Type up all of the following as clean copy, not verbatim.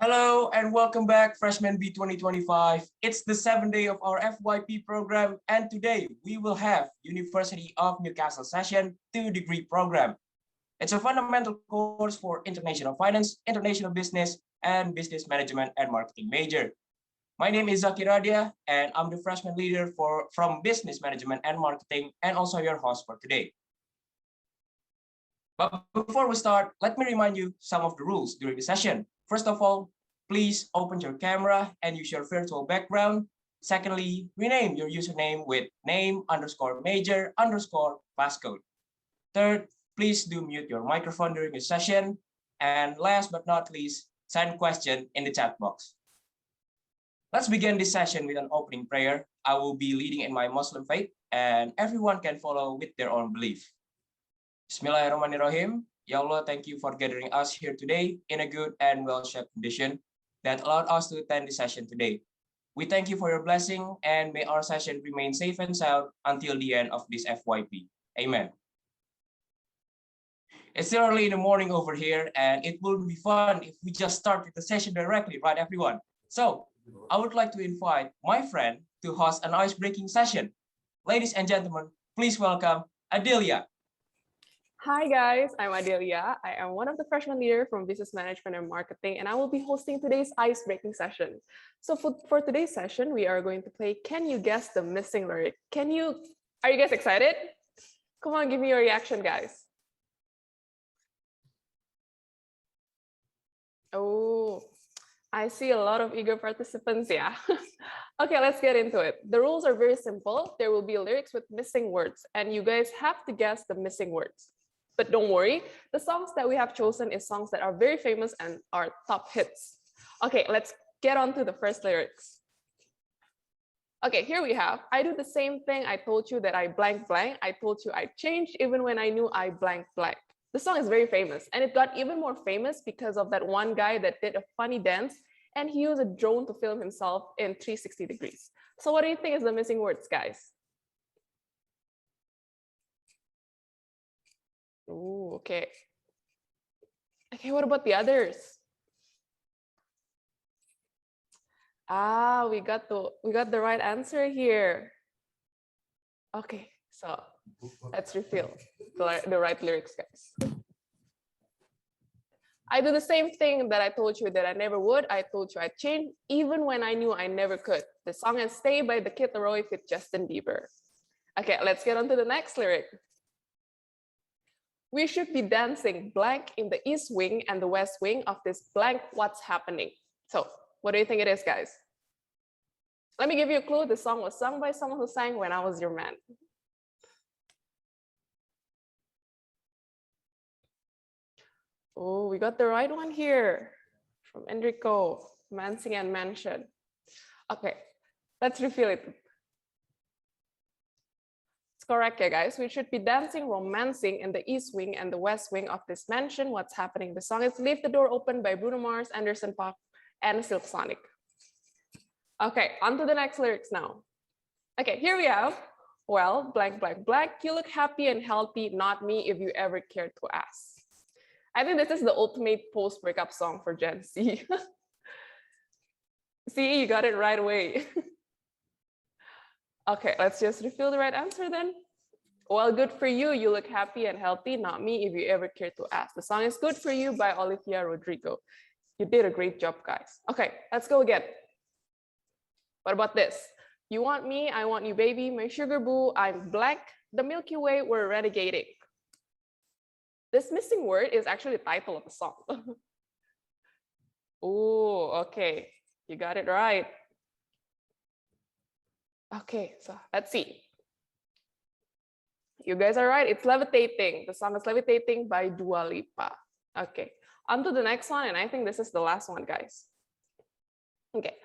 Hello and welcome back, Freshman B 2025. It's the 7th day of our FYP program, and today we will have University of Newcastle session 2-degree program. It's a fundamental course for international finance, international business, and business management and marketing major. My name is Zaki Radia, and I'm the freshman leader from business management and marketing, and also your host for today. But before we start, let me remind you some of the rules during the session. First of all, please open your camera and use your virtual background. Secondly, rename your username with name_major_passcode. Third, please do mute your microphone during the session. And last but not least, send question in the chat box. Let's begin this session with an opening prayer. I will be leading in my Muslim faith, and everyone can follow with their own belief. Bismillahirrahmanirrahim. Ya Allah, thank you for gathering us here today in a good and well-shaped condition that allowed us to attend this session today. We thank you for your blessing, and may our session remain safe and sound until the end of this FYP. Amen. It's still early in the morning over here, and it will be fun if we just start with the session directly, right, everyone? So I would like to invite my friend to host an ice-breaking session. Ladies and gentlemen, please welcome Adelia. Hi guys, I'm Adelia. I am one of the freshman leaders from Business Management and Marketing, and I will be hosting today's ice-breaking session. So for today's session, we are going to play Can You Guess the Missing Lyric? Are you guys excited? Come on, give me your reaction, guys. Oh, I see a lot of eager participants, yeah. Okay, let's get into it. The rules are very simple. There will be lyrics with missing words, and you guys have to guess the missing words. But don't worry, the songs that we have chosen is songs that are very famous and are top hits. Okay, let's get on to the first lyrics. Okay, here we have, I do the same thing, I told you that I blank blank, I told you I changed even when I knew I blank blank. The song is very famous, and it got even more famous because of that one guy that did a funny dance, and he used a drone to film himself in 360 degrees. So what do you think is the missing words, guys? Ooh, okay. Okay, what about the others? Ah, we got the right answer here. Okay, so let's reveal the right lyrics, guys. I do the same thing that I told you that I never would. I told you I'd change even when I knew I never could. The song is Stay by the Kid Laroi with Justin Bieber. Okay, let's get on to the next lyric. We should be dancing blank in the east wing and the west wing of this blank what's happening. So what do you think it is, guys? Let me give you a clue. The song was sung by someone who sang When I Was Your Man. Oh, we got the right one here from Enrico, Mansing and Mansion. Okay, let's reveal it. Correct, yeah, guys. We should be dancing, romancing in the east wing and the west wing of this mansion. What's happening? The song is Leave the Door Open by Bruno Mars, Anderson .Paak, and Silk Sonic. Okay, on to the next lyrics now. Okay, here we have, well, blank, blank, blank. You look happy and healthy, not me if you ever cared to ask. I think this is the ultimate post-breakup song for Gen Z. See, you got it right away. Okay, let's just reveal the right answer then. Well, good for you. You look happy and healthy, not me if you ever care to ask. The song is Good for You by Olivia Rodrigo. You did a great job, guys. Okay, let's go again. What about this? You want me, I want you, baby. My sugar boo, I'm black. The Milky Way, we're renegading. This missing word is actually the title of the song. Oh, okay. You got it right. Okay, so let's see. You guys are right. It's Levitating. The song is Levitating by Dua Lipa. Okay, on to the next one. And I think this is the last one, guys. Okay,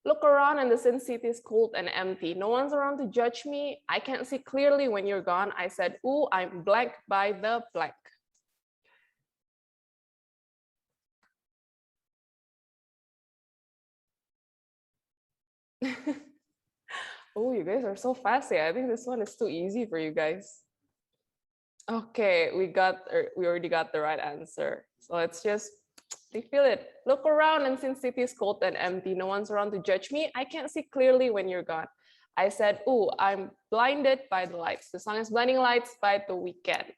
look around and the Sin City is cold and empty. No one's around to judge me. I can't see clearly when you're gone. I said, ooh, I'm blank by the blank. Oh, you guys are so fast. Yeah, I think this one is too easy for you guys. Okay, we already got the right answer. So let's just They feel it. Look around, and since city is cold and empty, no one's around to judge me, I can't see clearly when you're gone. I said, ooh, I'm blinded by the lights. The song is Blinding Lights by The Weeknd.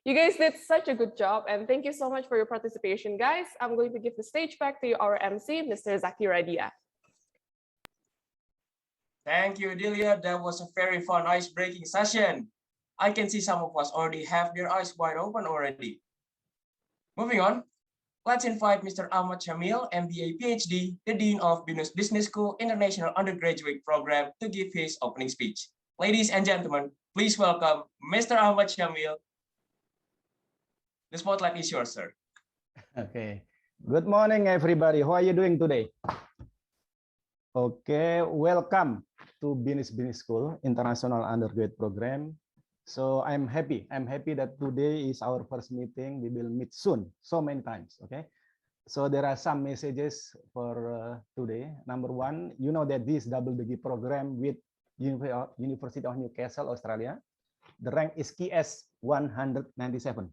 You guys did such a good job, and thank you so much for your participation, guys. I'm going to give the stage back to our MC, Mr. Zaki Radia. Thank you, Delia. That was a very fun ice-breaking session. I can see some of us already have their eyes wide open already. Moving on, let's invite Mr. Ahmad Shamil, MBA PhD, the Dean of BINUS Business School International Undergraduate Program, to give his opening speech. Ladies and gentlemen, please welcome Mr. Ahmad Shamil. The spotlight is yours, sir. Okay. Good morning, everybody. How are you doing today? Okay, welcome to BINUS Business School International Undergraduate Program. So I'm happy that today is our first meeting. We will meet soon, so many times. Okay. So there are some messages for today. Number one, you know that this double degree program with University of Newcastle, Australia, the rank is KS 197.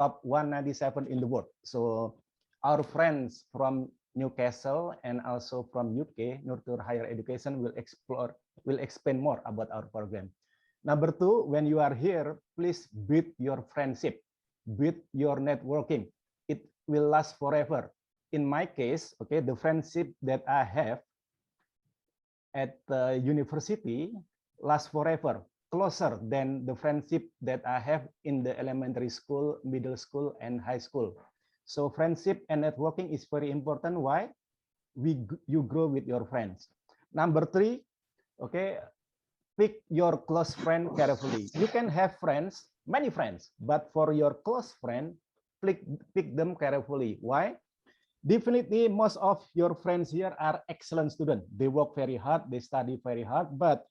Top 197 in the world. So our friends from Newcastle and also from UK, Nurture Higher Education, will explain more about our program. Number two, when you are here, please build your friendship, build your networking. It will last forever. In my case, okay, the friendship that I have at the university lasts forever, closer than the friendship that I have in the elementary school, middle school, and high school. So friendship and networking is very important. Why? You grow with your friends. Number three, okay, pick your close friend carefully. You can have friends, many friends, but for your close friend, pick them carefully. Why? Definitely, most of your friends here are excellent students. They work very hard, they study very hard, but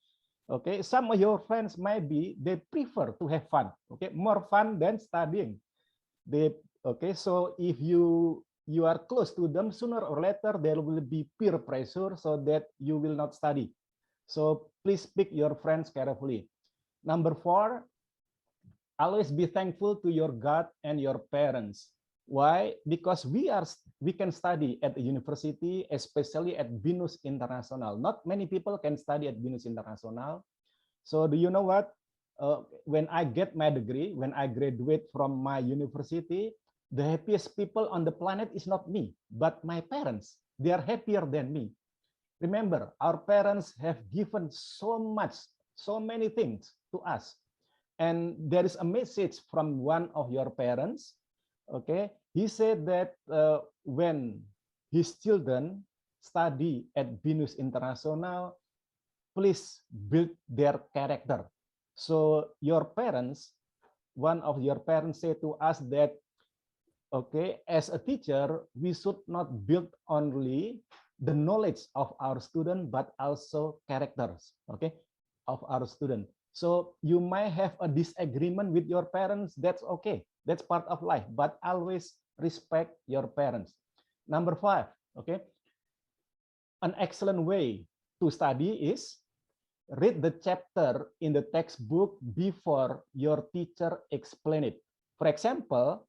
okay, some of your friends might be, they prefer to have fun, okay, more fun than studying. Okay, so if you are close to them, sooner or later there will be peer pressure so that you will not study. So please pick your friends carefully. Number four, always be thankful to your God and your parents. Why? Because we can study at the university, especially at BINUS International. Not many people can study at BINUS International. So do you know what? When I get my degree, when I graduate from my university, the happiest people on the planet is not me, but my parents. They are happier than me. Remember, our parents have given so much, so many things to us. And there is a message from one of your parents. Okay, he said that when his children study at BINUS International, please build their character. So your parents, one of your parents said to us that, okay, as a teacher, we should not build only the knowledge of our student, but also characters, okay, of our student. So you might have a disagreement with your parents. That's okay. That's part of life, but always respect your parents. Number five, okay, an excellent way to study is read the chapter in the textbook before your teacher explain it. For example,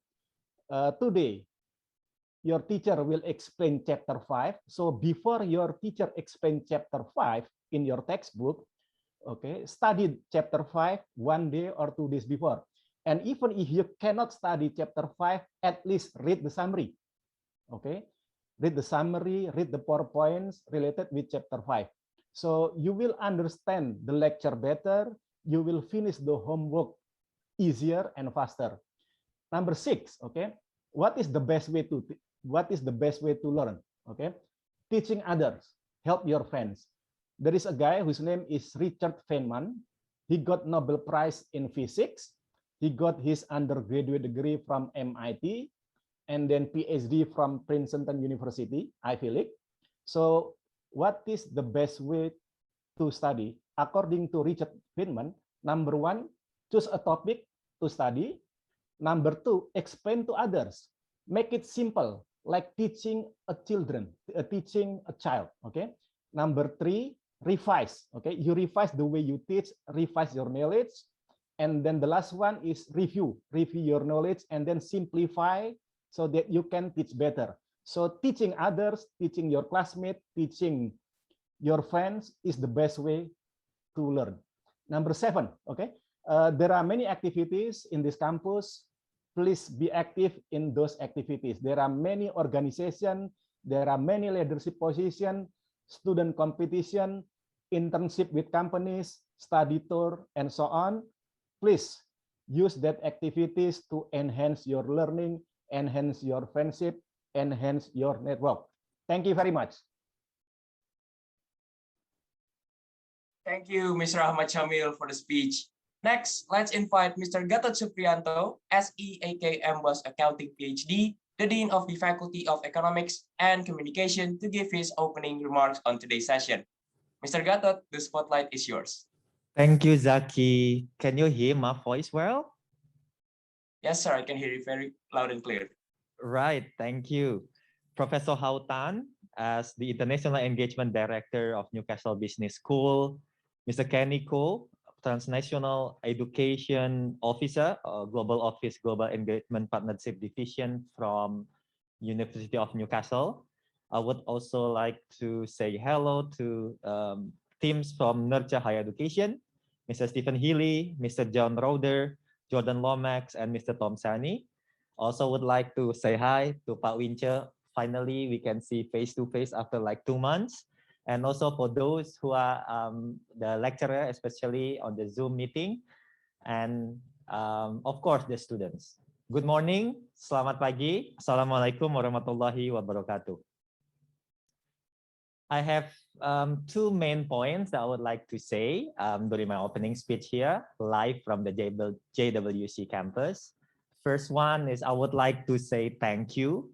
today, your teacher will explain chapter 5. So before your teacher explain chapter 5 in your textbook, okay, study chapter 5 1 day or 2 days before. And even if you cannot study chapter 5, at least read the summary. Okay, read the summary, read the PowerPoints related with chapter 5. So you will understand the lecture better. You will finish the homework easier and faster. Number 6, okay, what is the best way to learn? Okay, teaching others, help your friends. There is a guy whose name is Richard Feynman. He got Nobel Prize in physics. He got his undergraduate degree from MIT and then PhD from Princeton University, Ivy League. So what is the best way to study? According to Richard Feynman, number 1, choose a topic to study. Number 2, explain to others. Make it simple, like teaching a child, okay? Number 3, revise, okay? You revise the way you teach, revise your knowledge. And then the last one is review your knowledge and then simplify so that you can teach better. So teaching others, teaching your classmates, teaching your friends is the best way to learn. Number 7, okay? There are many activities in this campus. Please be active in those activities. There are many organizations, there are many leadership positions, student competition, internship with companies, study tour, and so on. Please use that activities to enhance your learning, enhance your friendship, enhance your network. Thank you very much. Thank you, Mr. Ahmad Shamil, for the speech. Next, let's invite Mr. Gatot Supriyanto, SEAKM was Accounting PhD, the Dean of the Faculty of Economics and Communication, to give his opening remarks on today's session. Mr. Gatot, the spotlight is yours. Thank you, Zaki. Can you hear my voice well? Yes, sir, I can hear you very loud and clear. Right, thank you. Professor Hautan, as the International Engagement Director of Newcastle Business School, Mr. Kenny Ko, Transnational Education Officer, Global Office Global Engagement Partnership Division from University of Newcastle. I would also like to say hello to teams from Nurture Higher Education, Mr. Stephen Healy, Mr. John Roder, Jordan Lomax, and Mr. Tom Sani. Also would like to say hi to Pak Winche. Finally, we can see face-to-face after like 2 months. And also for those who are the lecturer, especially on the Zoom meeting. And of course, the students. Good morning, selamat pagi. Assalamualaikum warahmatullahi wabarakatuh. I have 2 main points that I would like to say during my opening speech here, live from the JWC campus. First one is I would like to say thank you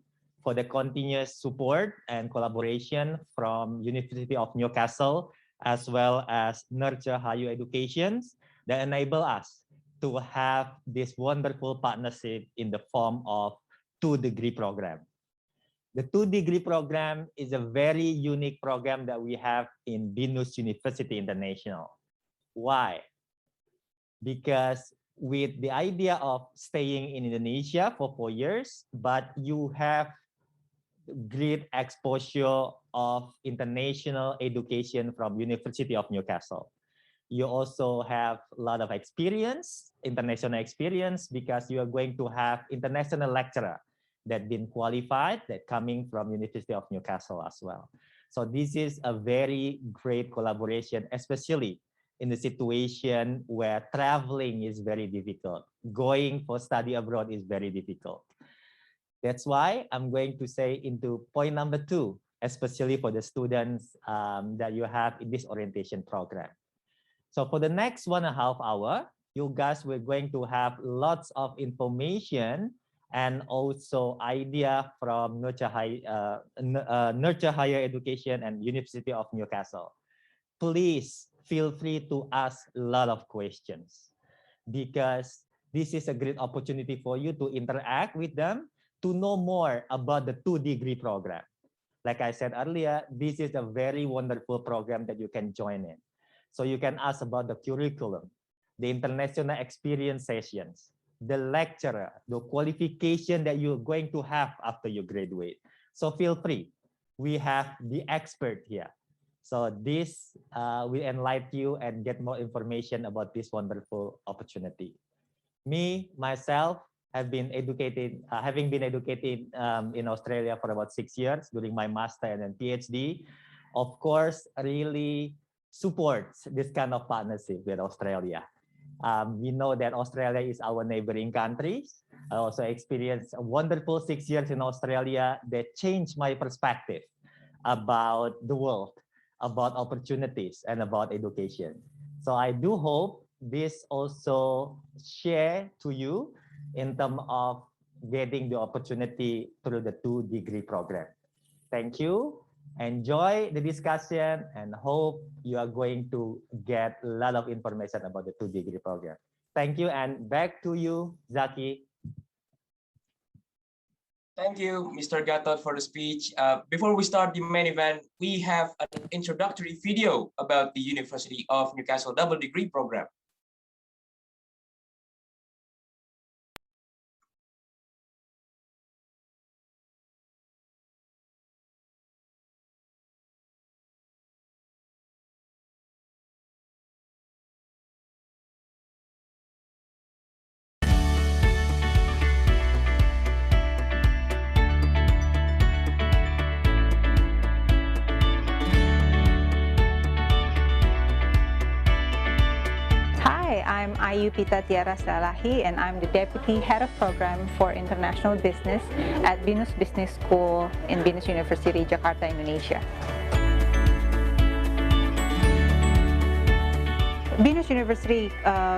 for the continuous support and collaboration from University of Newcastle as well as Nurture Higher Education that enable us to have this wonderful partnership in the form of 2-degree program. The 2-degree program is a very unique program that we have in BINUS University International. Why? Because with the idea of staying in Indonesia for 4 years, but you have great exposure of international education from University of Newcastle. You also have a lot of experience, international experience, because you are going to have international lecturer that been qualified that coming from University of Newcastle as well. So this is a very great collaboration, especially in the situation where traveling is very difficult. Going for study abroad is very difficult. That's why I'm going to say into point number 2, especially for the students that you have in this orientation program. So for the next 1.5 hours, you guys were going to have lots of information and also idea from Nurture Higher Education and University of Newcastle. Please feel free to ask a lot of questions because this is a great opportunity for you to interact with them, to know more about the 2-degree program. Like I said earlier, this is a very wonderful program that you can join in. So you can ask about the curriculum, the international experience sessions, the lecturer, the qualification that you're going to have after you graduate. So feel free. We have the expert here. So this will enlighten you and get more information about this wonderful opportunity. Me, myself, have been educated, having been educated in Australia for about 6 years during my master and then PhD, of course, really supports this kind of partnership with Australia. We know that Australia is our neighboring country. I also experienced a wonderful 6 years in Australia that changed my perspective about the world, about opportunities, and about education. So I do hope this also share to you in terms of getting the opportunity through the 2-degree program. Thank you. Enjoy the discussion and hope you are going to get a lot of information about the 2-degree program. Thank you, and back to you, Zaki. Thank you, Mr. Gatot, for the speech. Before we start the main event, we have an introductory video about the University of Newcastle double-degree program. Hi, I'm Ayu Pita Tiara Salahi, and I'm the Deputy Head of Program for International Business at BINUS Business School in BINUS University, Jakarta, Indonesia. BINUS University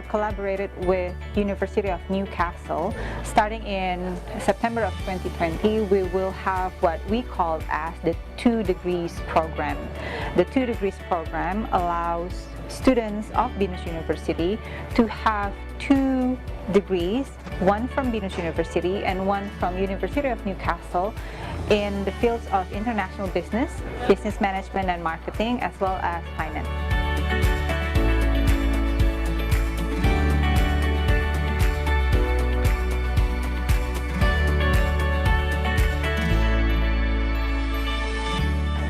collaborated with University of Newcastle. Starting in September of 2020, we will have what we call as the 2 degrees program. The 2 degrees program allows students of BINUS University to have 2 degrees, one from BINUS University and one from University of Newcastle in the fields of international business, business management and marketing, as well as finance.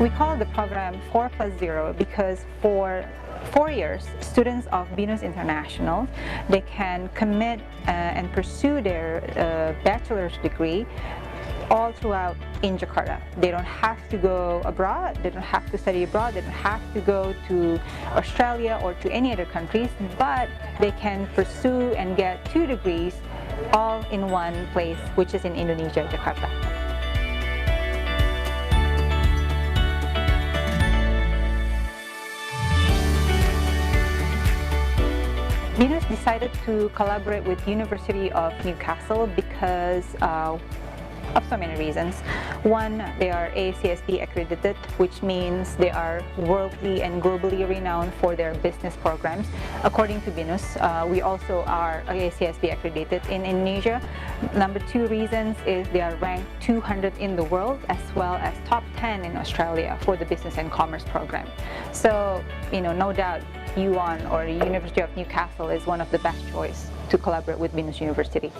We call the program 4+0 because for 4 years, students of BINUS International, they can commit and pursue their bachelor's degree all throughout in Jakarta. They don't have to go abroad, they don't have to study abroad, they don't have to go to Australia or to any other countries, but they can pursue and get 2 degrees all in one place, which is in Indonesia, Jakarta. BINUS decided to collaborate with University of Newcastle because of so many reasons. One, they are AACSB accredited, which means they are worldly and globally renowned for their business programs. According to BINUS, we also are AACSB accredited in Indonesia. Number 2 reasons is they are ranked 200 in the world as well as top 10 in Australia for the business and commerce program. So, no doubt UON or the University of Newcastle is one of the best choice to collaborate with BINUS University.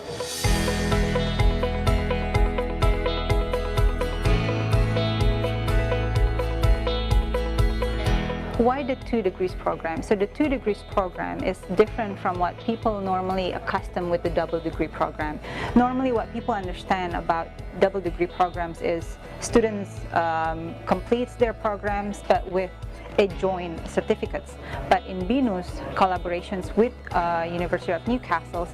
Why the 2 degrees program? So the 2 degrees program is different from what people normally accustomed with the double degree program. Normally what people understand about double degree programs is students completes their programs but with a joint certificates. But in BINUS collaborations with University of Newcastle,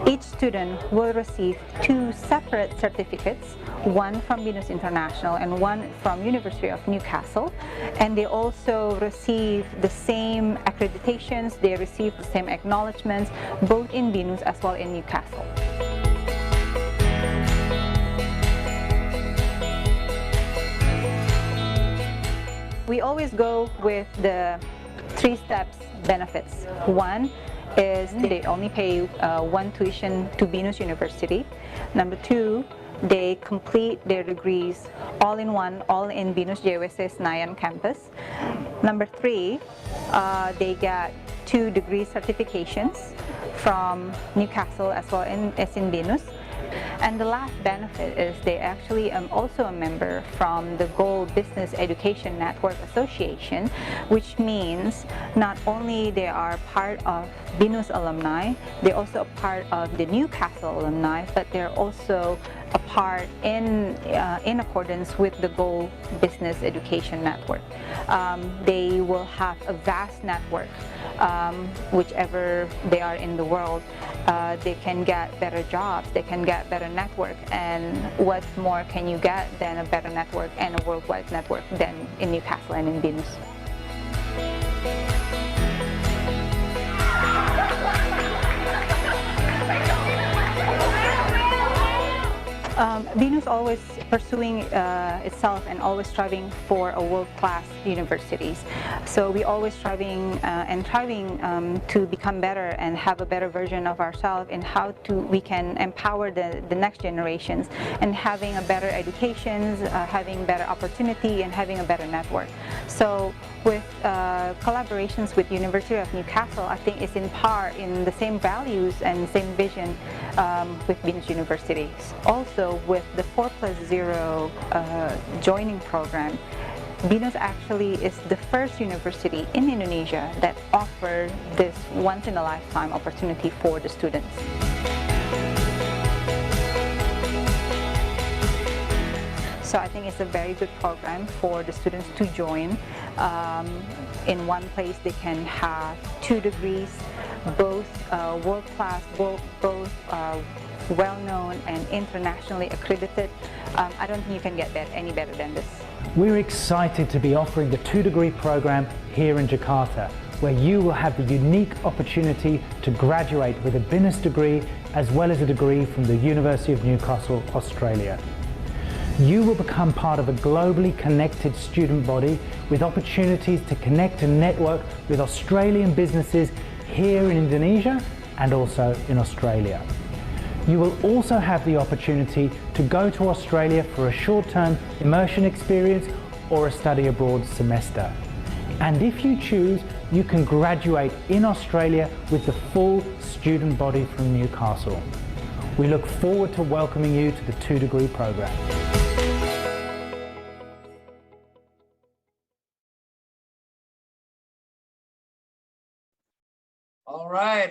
each student will receive 2 separate certificates, one from BINUS International and one from University of Newcastle, and they also receive the same accreditations, they receive the same acknowledgements, both in BINUS as well in Newcastle. We always go with the 3 steps benefits. One is they only pay 1 tuition to BINUS University. Number 2, they complete their degrees all in one, all in BINUS JWC Senayan campus. Number 3, they get 2 degree certifications from Newcastle as well as in BINUS. And the last benefit is they actually also a member from the Gold Business Education Network Association, which means not only they are part of BINUS alumni, they're also a part of the Newcastle alumni, but they're also a part in accordance with the Gold Business Education Network. They will have a vast network, whichever they are in the world. They can get better jobs, they can get better network, and what more can you get than a better network and a worldwide network than in Newcastle and in BINUS. BINUS always pursuing itself and always striving for a world-class universities. So we always striving and trying to become better and have a better version of ourselves in how we can empower the next generations and having a better education, having better opportunity, and having a better network. So with collaborations with University of Newcastle, I think it's in part in the same values and same vision with BINUS University. Also with the 4+0 joining program, BINUS actually is the first university in Indonesia that offer this once-in-a-lifetime opportunity for the students. So I think it's a very good program for the students to join. In one place they can have 2 degrees, both world-class, both well-known and internationally accredited. I don't think you can get that any better than this. We're excited to be offering the 2-degree program here in Jakarta, where you will have the unique opportunity to graduate with a BINUS degree as well as a degree from the University of Newcastle, Australia. You will become part of a globally connected student body with opportunities to connect and network with Australian businesses here in Indonesia and also in Australia. You will also have the opportunity to go to Australia for a short-term immersion experience or a study abroad semester. And if you choose, you can graduate in Australia with the full student body from Newcastle. We look forward to welcoming you to the 2-degree program.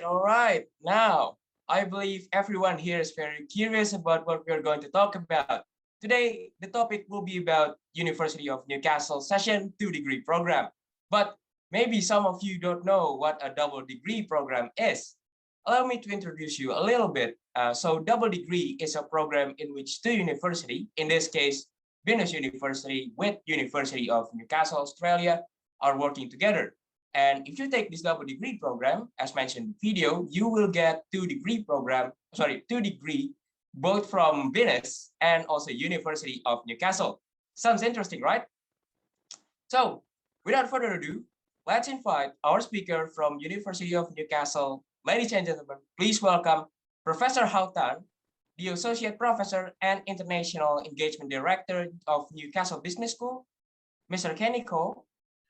All right. Now, I believe everyone here is very curious about what we're going to talk about. Today, the topic will be about University of Newcastle Session 2-degree program. But maybe some of you don't know what a double degree program is. Allow me to introduce you a little bit. So double degree is a program in which two universities, in this case, BINUS University with University of Newcastle, Australia, are working together. And if you take this double degree program, as mentioned in the video, you will get 2-degree both from BINUS and also University of Newcastle. Sounds interesting, right? So without further ado, let's invite our speaker from University of Newcastle. Ladies and gentlemen, please welcome Professor Hao Tan, the Associate Professor and International Engagement Director of Newcastle Business School, Mr. Kenny Ko,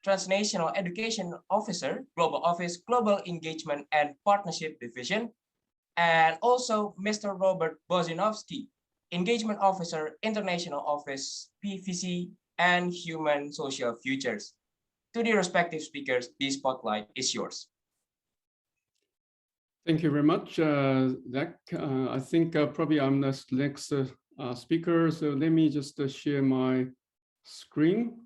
Transnational Education Officer, Global Office, Global Engagement and Partnership Division, and also Mr. Robert Bozinovsky, Engagement Officer, International Office, PVC, and Human Social Futures. To the respective speakers, the spotlight is yours. Thank you very much, Zach. I think probably I'm the next speaker, so let me just share my screen.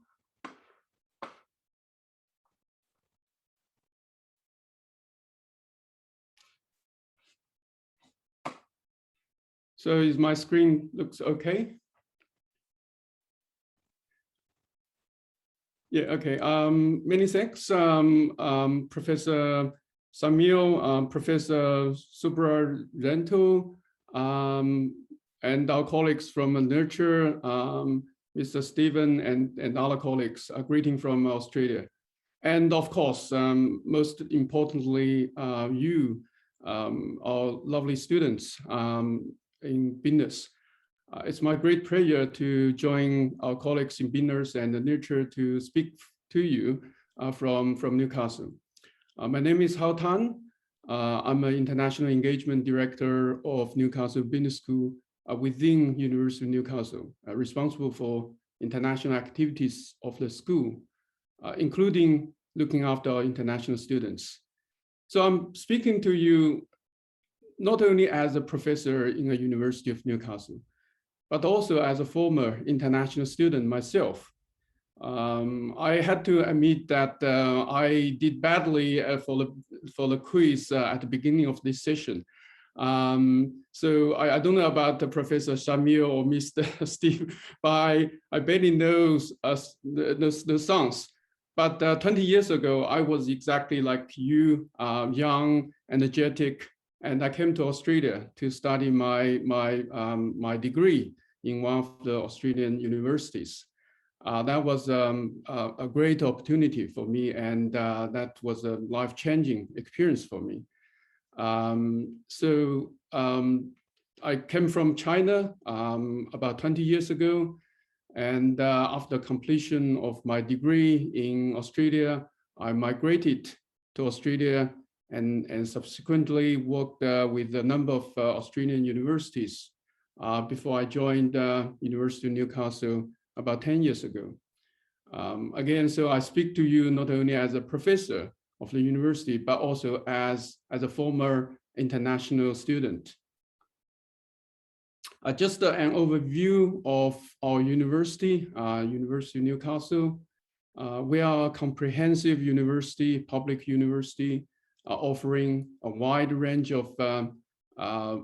So is my screen looks okay? Yeah, okay. Many thanks, Professor Samil, Professor Subrarento, and our colleagues from Nurture, Mr. Stephen, and other colleagues. A greeting from Australia. And of course, most importantly, you, our lovely students in BINUS. It's my great pleasure to join our colleagues in BINUS and Nurture to speak to you from Newcastle. My name is Hao Tan. I'm an International Engagement Director of Newcastle Business School within University of Newcastle, responsible for international activities of the school, including looking after our international students. So I'm speaking to you not only as a professor in the University of Newcastle, but also as a former international student myself. I had to admit that I did badly for the quiz at the beginning of this session. So I don't know about Professor Shamil or Mr. Steve, but I barely know the songs. But 20 years ago, I was exactly like you, young, energetic, and I came to Australia to study my degree in one of the Australian universities. That was a great opportunity for me, and that was a life-changing experience for me. I came from China about 20 years ago, and after completion of my degree in Australia, I migrated to Australia and subsequently worked with a number of Australian universities before I joined University of Newcastle about 10 years ago. Again, so I speak to you not only as a professor of the university, but also as a former international student. Just an overview of our university, University of Newcastle. We are a comprehensive university, public university, offering a wide range of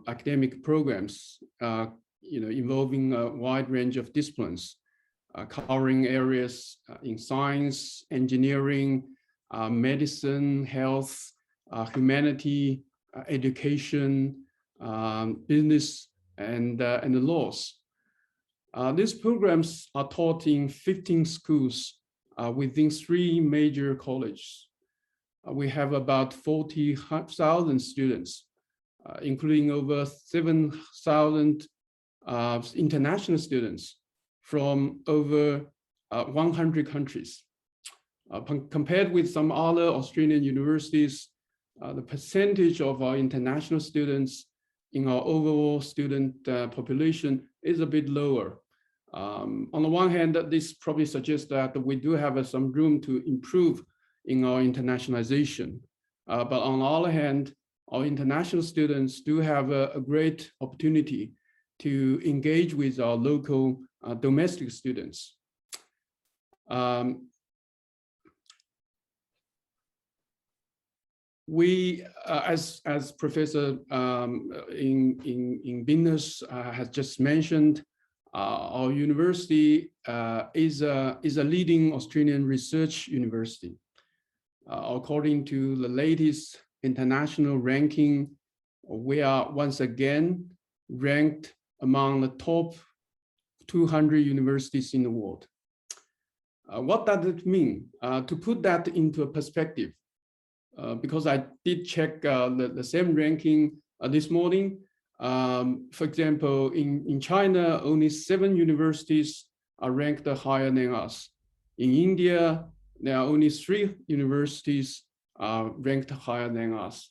academic programs, involving a wide range of disciplines, covering areas in science, engineering, medicine, health, humanity, education, business, and the laws. These programs are taught in 15 schools within 3 major colleges. We have about 40,000 students, including over 7,000 international students from over 100 countries. Compared with some other Australian universities, the percentage of our international students in our overall student population is a bit lower. On the one hand, this probably suggests that we do have some room to improve in our internationalization. But on the other hand, our international students do have a great opportunity to engage with our local domestic students. We, as Professor in BINUS has just mentioned, our university is a leading Australian research university. According to the latest international ranking, we are once again ranked among the top 200 universities in the world. What does it mean? To put that into a perspective, because I did check the same ranking this morning. For example, in China, only 7 universities are ranked higher than us. In India, there are only 3 universities ranked higher than us.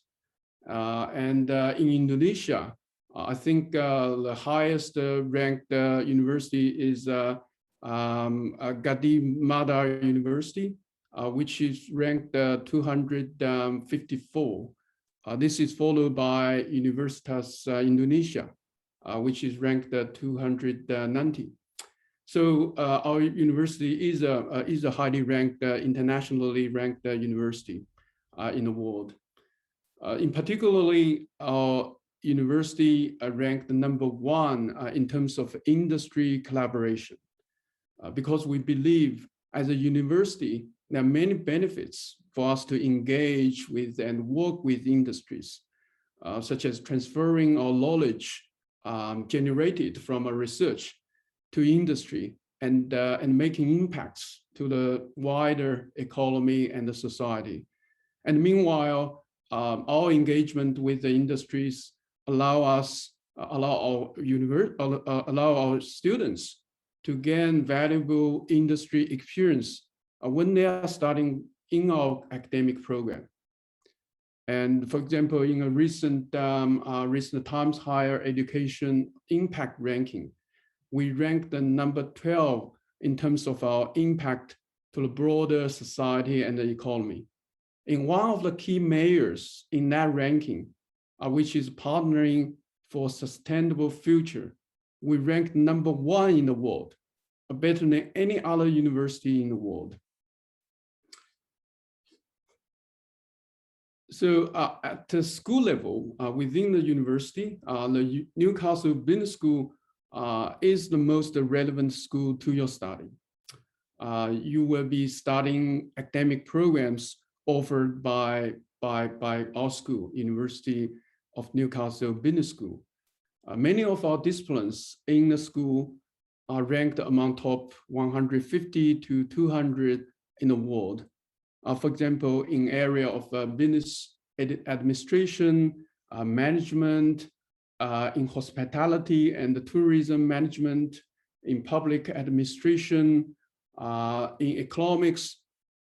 And in Indonesia, I think the highest ranked university is Gadjah Mada University, which is ranked 254. This is followed by Universitas Indonesia, which is ranked 290. So our university is a highly ranked, internationally ranked university in the world. In particularly, our university ranked #1 in terms of industry collaboration, because we believe as a university, there are many benefits for us to engage with and work with industries, such as transferring our knowledge generated from our research to industry and making impacts to the wider economy and the society. And meanwhile, our engagement with the industries allow our students to gain valuable industry experience when they are starting in our academic program. And for example, in a recent Times Higher Education Impact Ranking, we ranked the #12 in terms of our impact to the broader society and the economy. In one of the key measures in that ranking, which is partnering for a sustainable future, we ranked #1 in the world, better than any other university in the world. So at the school level, within the university, the Newcastle BINUS School is the most relevant school to your study. You will be studying academic programs offered by our school, University of Newcastle BINUS School. Many of our disciplines in the school are ranked among top 150 to 200 in the world. For example, in area of business administration, management, in hospitality and tourism management, in public administration, in economics,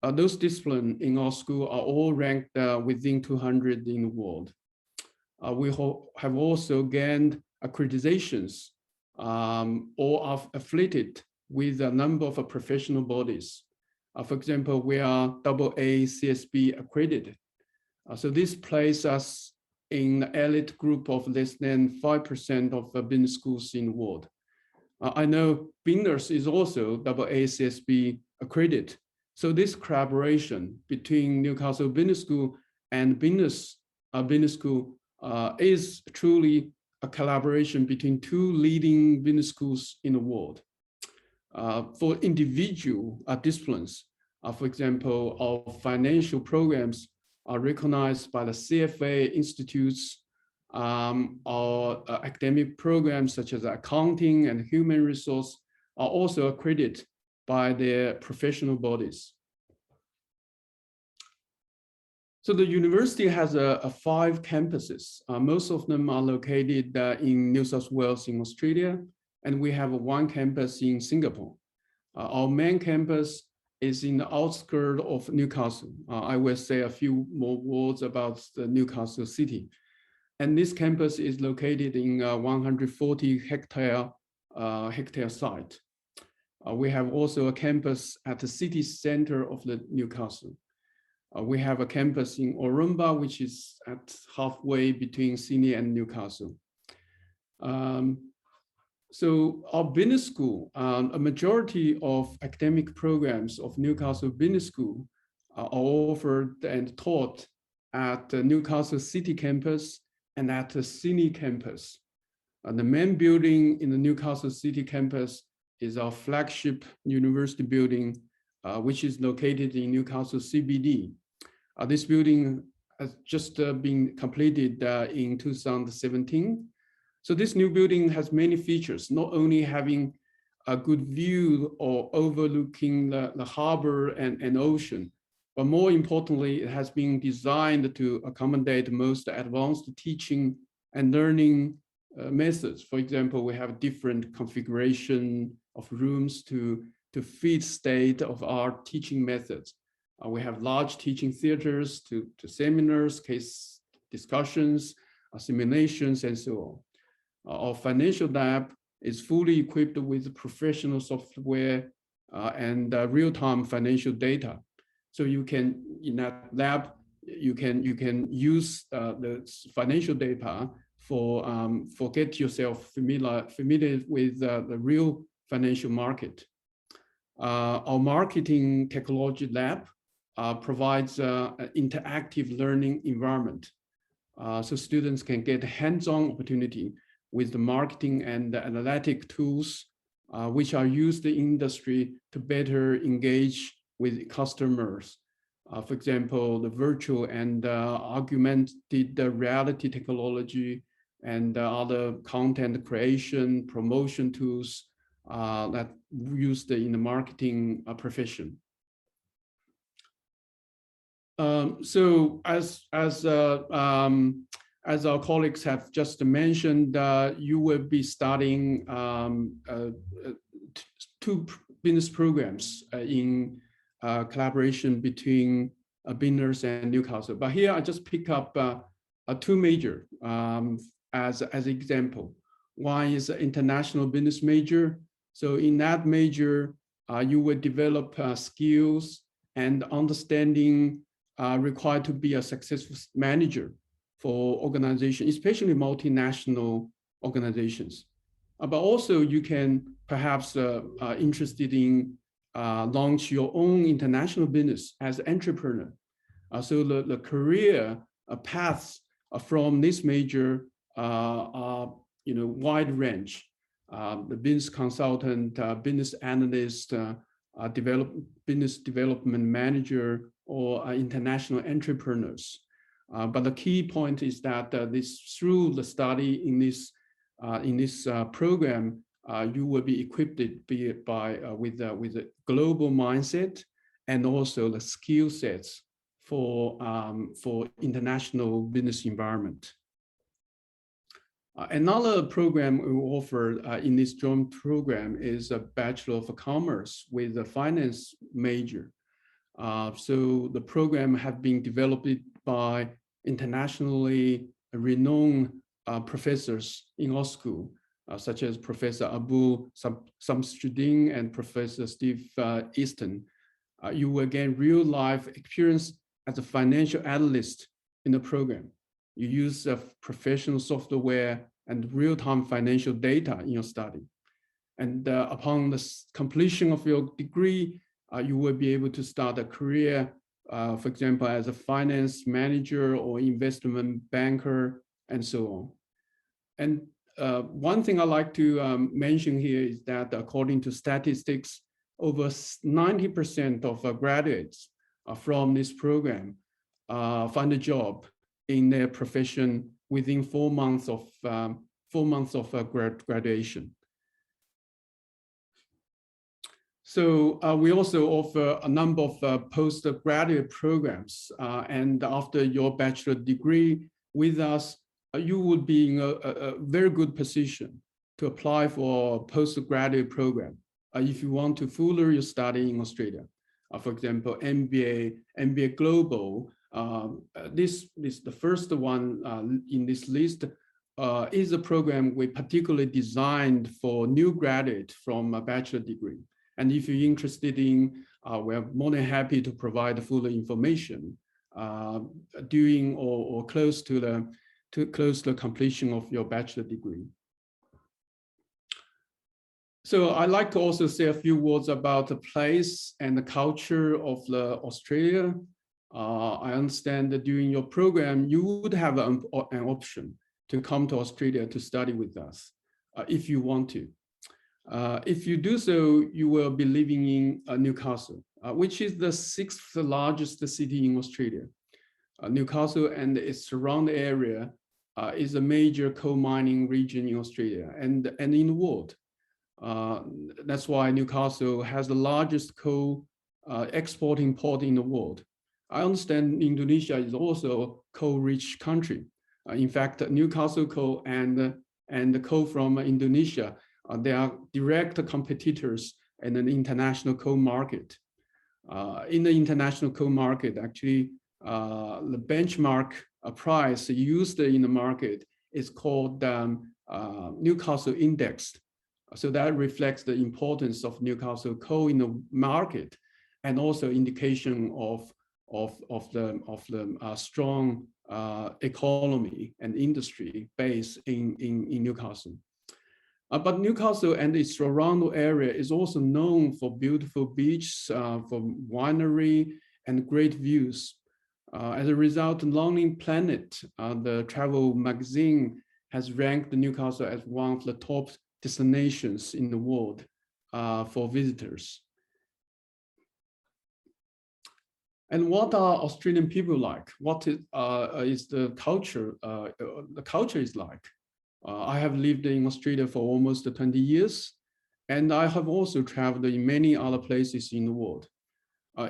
those disciplines in our school are all ranked within 200 in the world. We have also gained accreditations or are affiliated with a number of professional bodies. For example, we are AA CSB accredited. So this places us in the elite group of less than 5% of BINUS schools in the world. I know BINUS is also AA CSB accredited. So this collaboration between Newcastle BINUS School and BINUS business school is truly a collaboration between two leading business schools in the world. For individual disciplines, for example, our financial programs are recognized by the CFA institutes. Our academic programs such as accounting and human resource are also accredited by their professional bodies. So the university has 5 campuses. Most of them are located in New South Wales in Australia, and we have 1 campus in Singapore. Our main campus is in the outskirts of Newcastle. I will say a few more words about the Newcastle city. And this campus is located in a 140 hectare site. We have also a campus at the city center of the Newcastle. We have a campus in Orumba, which is at halfway between Sydney and Newcastle. So our business school, a majority of academic programs of Newcastle Business School are offered and taught at the Newcastle City campus and at the Sydney campus. The main building in the Newcastle City campus is our flagship university building, which is located in Newcastle CBD. This building has just been completed in 2017. So this new building has many features, not only having a good view or overlooking the harbor and ocean, but more importantly, it has been designed to accommodate most advanced teaching and learning methods. For example, we have different configuration of rooms to fit state-of-art teaching methods. We have large teaching theaters to seminars, case discussions, simulations, and so on. Our financial lab is fully equipped with professional software and real-time financial data. So you can, in that lab, you can use the financial data for get yourself familiar with the real financial market. Our marketing technology lab provides an interactive learning environment. So students can get hands-on opportunity with the marketing and the analytic tools, which are used in industry to better engage with customers. For example, the virtual and augmented reality technology and other content creation, promotion tools that used in the marketing profession. So as our colleagues have just mentioned, you will be starting 2 business programs in collaboration between BINUS and Newcastle. But here I just pick up 2 major as example. One is international business major. So in that major, you will develop skills and understanding required to be a successful manager for organizations, especially multinational organizations. But also you can perhaps interested in launch your own international business as an entrepreneur. So the career paths from this major are wide range. The business consultant, business analyst, business development manager, or international entrepreneurs. But the key point is that through the study in this program, you will be equipped with a global mindset and also the skill sets for international business environment. Another program we offer in this joint program is a Bachelor of Commerce with a finance major. So the program has been developed by internationally renowned professors in our school, such as Professor Abu Samsudin and Professor Steve Easton. You will gain real-life experience as a financial analyst in the program. You use professional software and real-time financial data in your study. And upon the completion of your degree, you will be able to start a career for example, as a finance manager or investment banker, and so on. And one thing I like to mention here is that according to statistics, over 90% of graduates from this program find a job in their profession within 4 months of graduation. So we also offer a number of postgraduate programs, and after your bachelor degree with us, you would be in a very good position to apply for a postgraduate program if you want to further your study in Australia. For example, MBA Global. This is the first one in this list. Is a program we particularly designed for new graduates from a bachelor degree. And if you're interested in, we're more than happy to provide full information during or close to the completion of your bachelor degree. So I'd like to also say a few words about the place and the culture of Australia. I understand that during your program, you would have an option to come to Australia to study with us if you want to. If you do so, you will be living in Newcastle, which is the 6th largest city in Australia. Newcastle and its surrounding area is a major coal mining region in Australia and in the world. That's why Newcastle has the largest coal exporting port in the world. I understand Indonesia is also a coal-rich country. In fact, Newcastle coal and the coal from Indonesia, they are direct competitors in an international coal market. In the international coal market, actually, the benchmark price used in the market is called Newcastle Index. So that reflects the importance of Newcastle coal in the market, and also indication of the strong economy and industry base in Newcastle. But Newcastle and its surrounding area is also known for beautiful beaches, for winery, and great views. As a result, Lonely Planet, the travel magazine, has ranked Newcastle as one of the top destinations in the world for visitors. And what are Australian people like? What is the culture? The culture is like. I have lived in Australia for almost 20 years, and I have also traveled in many other places in the world.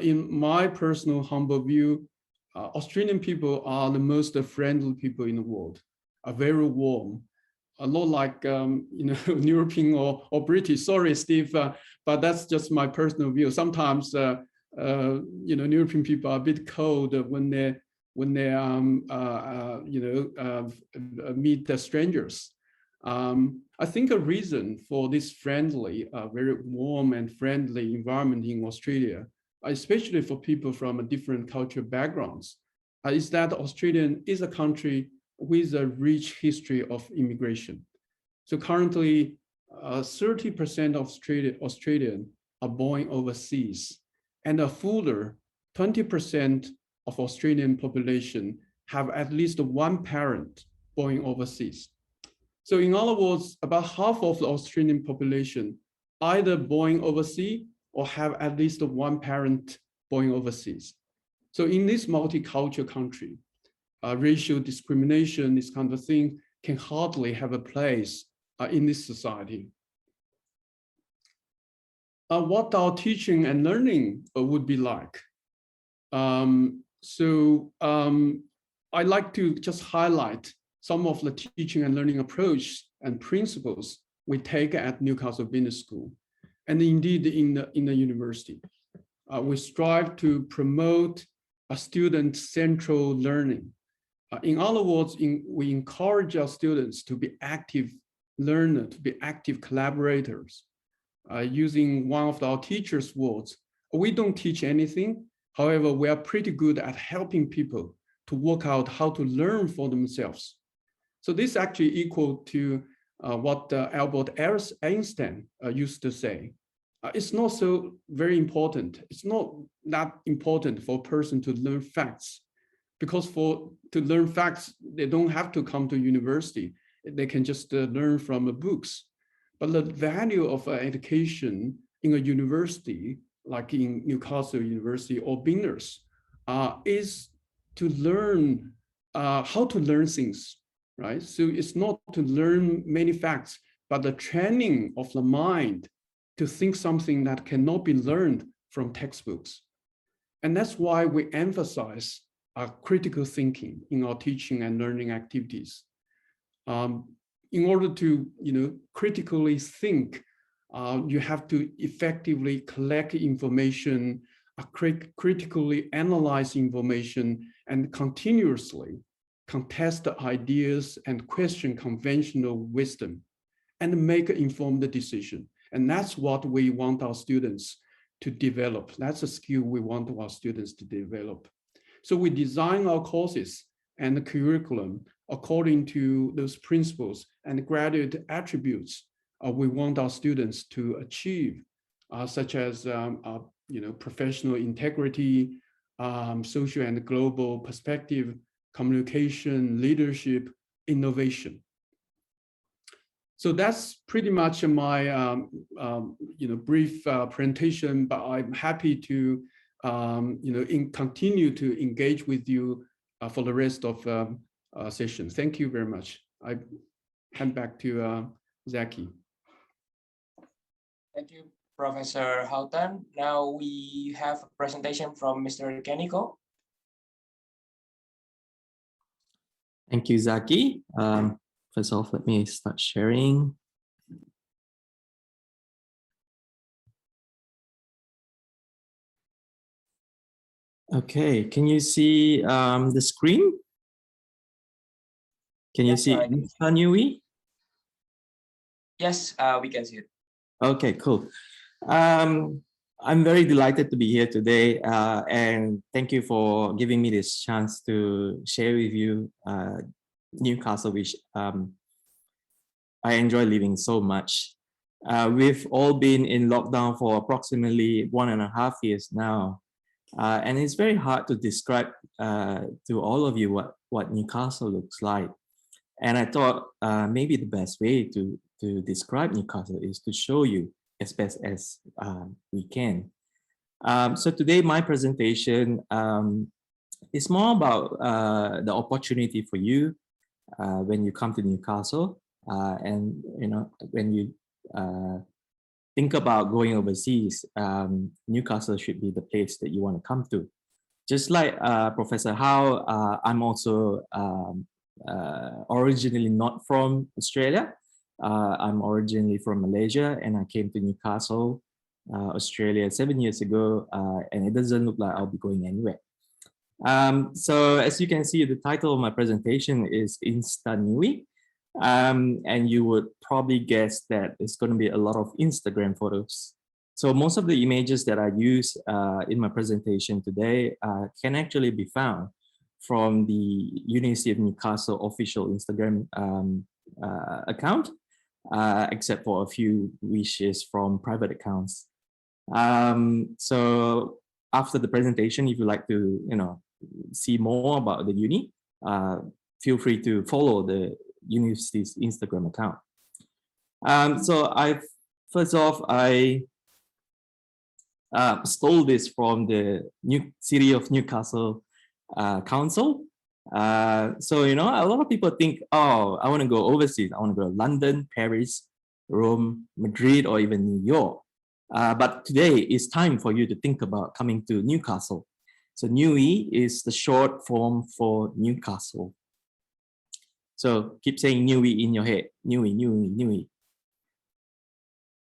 In my personal humble view, Australian people are the most friendly people in the world, are very warm, a lot like European or British. Sorry, Steve, but that's just my personal view. Sometimes European people are a bit cold when they meet the strangers. I think a reason for this friendly, very warm and friendly environment in Australia, especially for people from different cultural backgrounds, is that Australia is a country with a rich history of immigration. So currently, 30% of Australians are born overseas, and a fuller 20% of Australian population have at least one parent born overseas. So in other words, about half of the Australian population either born overseas or have at least one parent born overseas. So in this multicultural country, racial discrimination, this kind of thing, can hardly have a place in this society. What our teaching and learning would be like. I'd like to just highlight some of the teaching and learning approach and principles we take at Newcastle BINUS School, and indeed in the university. We strive to promote a student-central learning. In other words, we encourage our students to be active learners, to be active collaborators. Using one of our teachers' words, we don't teach anything. However, we are pretty good at helping people to work out how to learn for themselves. So this actually equal to what Albert Einstein used to say. it's not so very important. It's not that important for a person to learn facts, because to learn facts, they don't have to come to university. They can just learn from the books. But the value of education in a university, like in Newcastle University or BINUS, is to learn how to learn things, right? So it's not to learn many facts, but the training of the mind to think something that cannot be learned from textbooks. And that's why we emphasize critical thinking in our teaching and learning activities. In order to, critically think, you have to effectively collect information, critically analyze information, and continuously contest the ideas and question conventional wisdom and make an informed decision. And that's what we want our students to develop. That's a skill we want our students to develop. So we design our courses and the curriculum according to those principles and graduate attributes we want our students to achieve, such as professional integrity, social and global perspective, communication, leadership, innovation. So that's pretty much my brief presentation, but I'm happy to continue to engage with you for the rest of session. Thank you very much. I hand back to Zaki. Thank you, Professor Houghton. Now we have a presentation from Mr. Keniko. Thank you, Zaki. First off, let me start sharing. Okay, can you see the screen? Can you see Nui? Yes, we can see it. Okay, cool. I'm very delighted to be here today, and thank you for giving me this chance to share with you Newcastle, which I enjoy living so much. We've all been in lockdown for approximately 1.5 years now, and it's very hard to describe to all of you what Newcastle looks like. And I thought maybe the best way to describe Newcastle is to show you as best as we can. So today my presentation is more about the opportunity for you when you come to Newcastle, and when you think about going overseas, Newcastle should be the place that you want to come to. Just like Professor Howe, I'm also originally not from Australia. I'm originally from Malaysia, and I came to Newcastle, Australia 7 years ago, and it doesn't look like I'll be going anywhere. So as you can see, the title of my presentation is Insta-Nui, and you would probably guess that it's going to be a lot of Instagram photos. So most of the images that I use in my presentation today can actually be found from the University of Newcastle official Instagram account, except for a few wishes from private accounts. So after the presentation, if you'd like to, see more about the uni, feel free to follow the university's Instagram account. So first off, I stole this from the City of Newcastle Council. So, a lot of people think, oh, I want to go overseas. I want to go to London, Paris, Rome, Madrid, or even New York. But today it's time for you to think about coming to Newcastle. So NUI is the short form for Newcastle. So keep saying NUI in your head. NUI, NUI, NUI.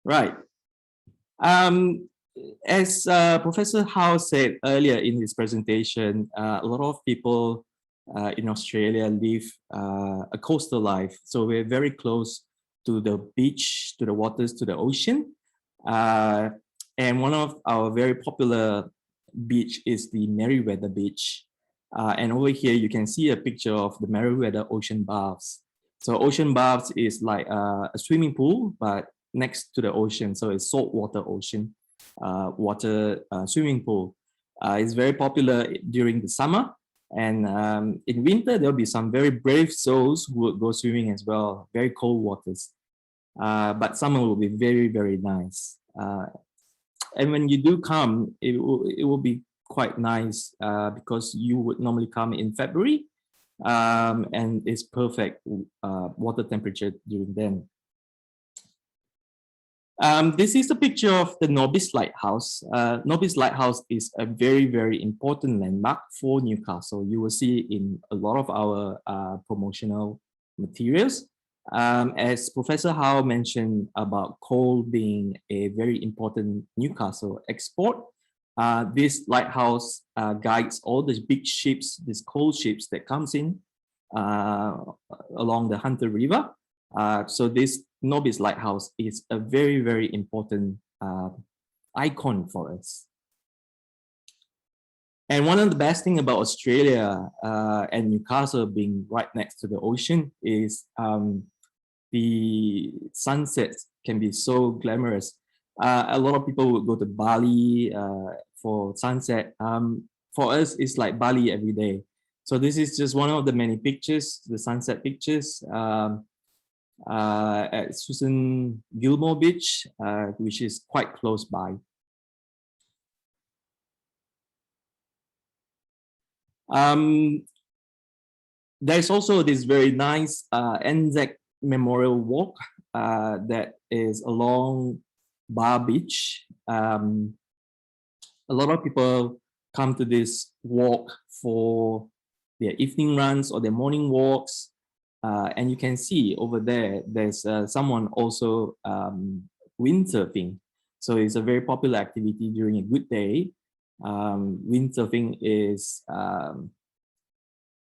Right. As Professor Howe said earlier in his presentation, a lot of people in Australia live a coastal life. So we're very close to the beach, to the waters, to the ocean. And one of our very popular beach is the Merewether Beach. And over here, you can see a picture of the Merewether Ocean Baths. So ocean baths is like a swimming pool, but next to the ocean, so it's saltwater ocean, swimming pool. It's very popular during the summer, and in winter there'll be some very brave souls who would go swimming as well, very cold waters. But summer will be very, very nice. And when you do come, it will be quite nice because you would normally come in February, and it's perfect water temperature during then. This is a picture of the Nobis Lighthouse. Nobis Lighthouse is a very, very important landmark for Newcastle. You will see it in a lot of our promotional materials. As Professor Howe mentioned about coal being a very important Newcastle export, this lighthouse guides all the big ships, these coal ships that comes in along the Hunter River. So this Nobis Lighthouse is a very, very important icon for us. And one of the best things about Australia and Newcastle being right next to the ocean is the sunsets can be so glamorous. A lot of people would go to Bali for sunset. For us, it's like Bali every day. So this is just one of the many pictures, the sunset pictures at Susan Gilmore Beach, which is quite close by. There's also this very nice Anzac Memorial Walk that is along Bar Beach. A lot of people come to this walk for their evening runs or their morning walks. And you can see over there, there's someone also windsurfing. So it's a very popular activity during a good day. Windsurfing is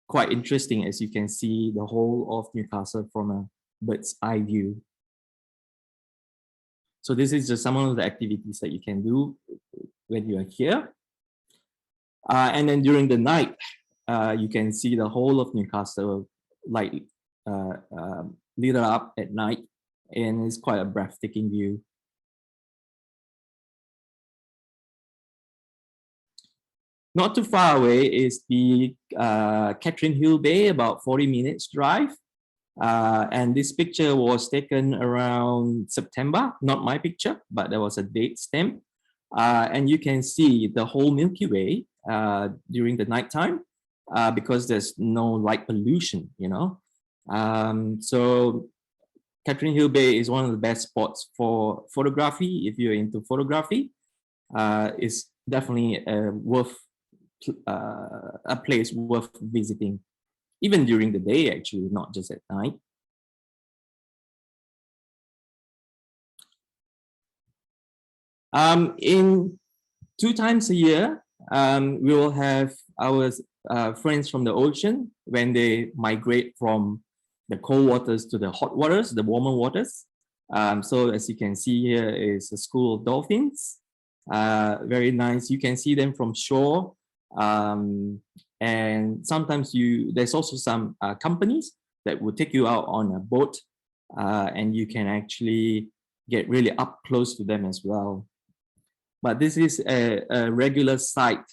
quite interesting, as you can see the whole of Newcastle from a bird's eye view. So this is just some of the activities that you can do when you are here. And then during the night, you can see the whole of Newcastle lit up at night, and it's quite a breathtaking view. Not too far away is the Catherine Hill Bay, about 40 minutes drive. And this picture was taken around September, not my picture, but there was a date stamp. And you can see the whole Milky Way during the nighttime because there's no light pollution, you know. So Catherine Hill Bay is one of the best spots for photography. If you're into photography, it's definitely a place worth visiting, even during the day, actually, not just at night. In 2 times a year, we will have our friends from the ocean when they migrate from the cold waters to the hot waters, the warmer waters. So as you can see here is a school of dolphins. Very nice. You can see them from shore. And sometimes there's also some companies that will take you out on a boat and you can actually get really up close to them as well. But this is a regular sight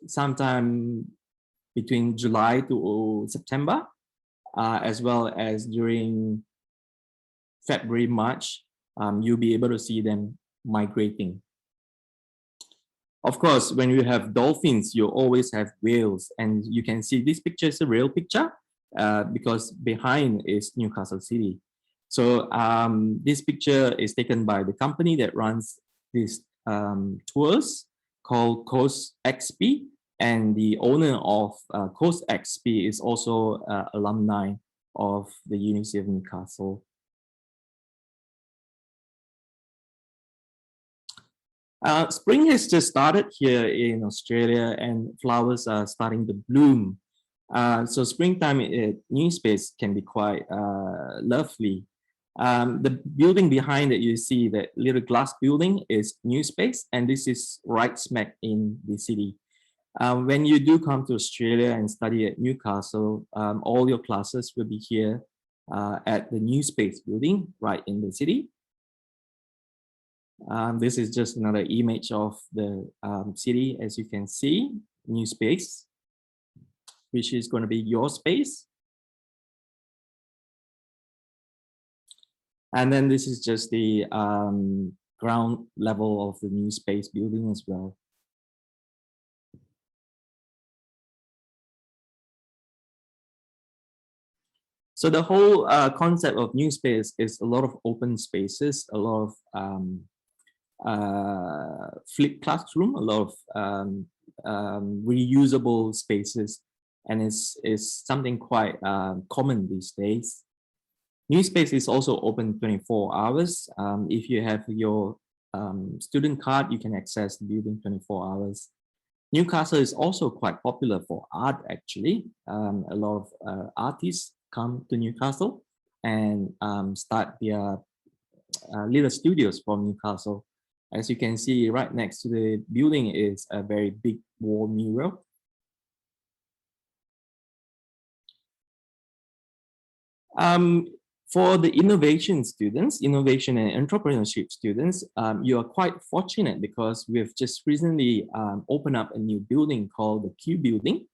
sometime between July to September, as well as during February, March, you'll be able to see them migrating. Of course, when you have dolphins, you always have whales, and you can see this picture is a real picture because behind is Newcastle City. So this picture is taken by the company that runs these tours called Coast XP, and the owner of Coast XP is also alumni of the University of Newcastle. Spring has just started here in Australia and flowers are starting to bloom. So springtime at New Space can be quite lovely. The building behind that you see, that little glass building, is New Space, and this is right smack in the city. When you do come to Australia and study at Newcastle, all your classes will be here at the New Space building right in the city. This is just another image of the city, as you can see, New Space, which is going to be your space. And then this is just the ground level of the New Space building as well. So the whole concept of New Space is a lot of open spaces, a lot of flipped classroom, a lot of reusable spaces, and is something quite common these days. New Space is also open 24 hours. If you have your student card, you can access the building 24 hours. Newcastle is also quite popular for art, actually. A lot of artists come to Newcastle and start their little studios from Newcastle. As you can see, right next to the building is a very big wall mural. For the innovation students, innovation and entrepreneurship students, you are quite fortunate because we've just recently opened up a new building called the Q building,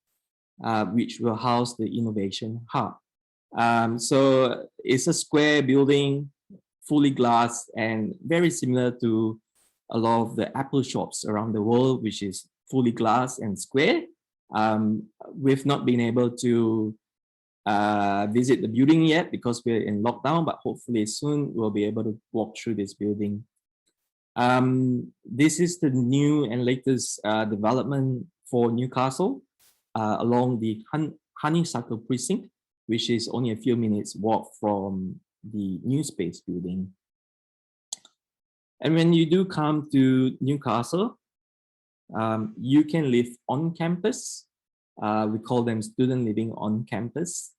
which will house the innovation hub. So it's a square building, fully glass, and very similar to a lot of the Apple shops around the world, which is fully glass and square. We've not been able to visit the building yet because we're in lockdown, but hopefully soon we'll be able to walk through this building. This is the new and latest development for Newcastle along the Honeysuckle precinct, which is only a few minutes walk from the New Space building. And when you do come to Newcastle, you can live on campus. We call them student living on campus.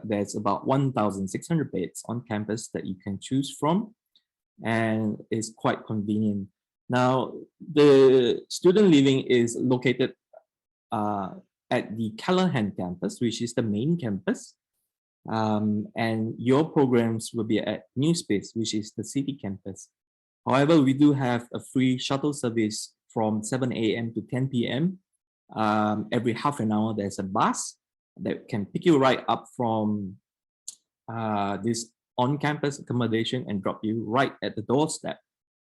There's about 1,600 beds on campus that you can choose from, and it's quite convenient. Now, the student living is located at the Callahan campus, which is the main campus. And your programs will be at New Space, which is the city campus. However, we do have a free shuttle service from 7 a.m. to 10 p.m. Every half an hour, there's a bus that can pick you right up from this on-campus accommodation and drop you right at the doorstep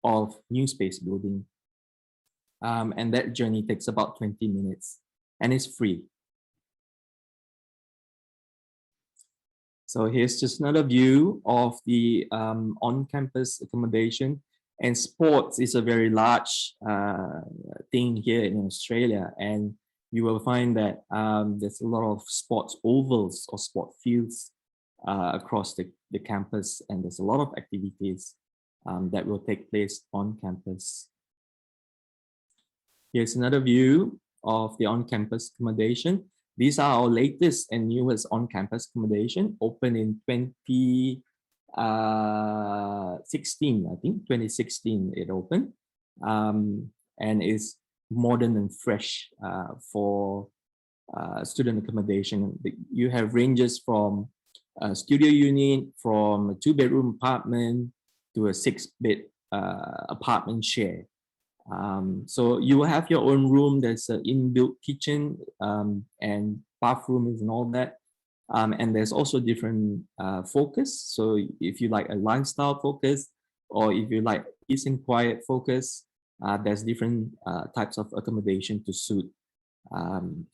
of New Space building. And that journey takes about 20 minutes and it's free. So here's just another view of the on-campus accommodation. And sports is a very large thing here in Australia. And you will find that there's a lot of sports ovals or sport fields across the campus. And there's a lot of activities that will take place on campus. Here's another view of the on-campus accommodation. These are our latest and newest on-campus accommodation, opened in 2016, I think, 2016 it opened, and is modern and fresh for student accommodation. You have ranges from a studio unit, from a 2-bedroom apartment to a 6-bed apartment share. So you will have your own room. There's an inbuilt kitchen and bathrooms and all that. And there's also different focus. So if you like a lifestyle focus, or if you like peace and quiet focus, there's different types of accommodation to suit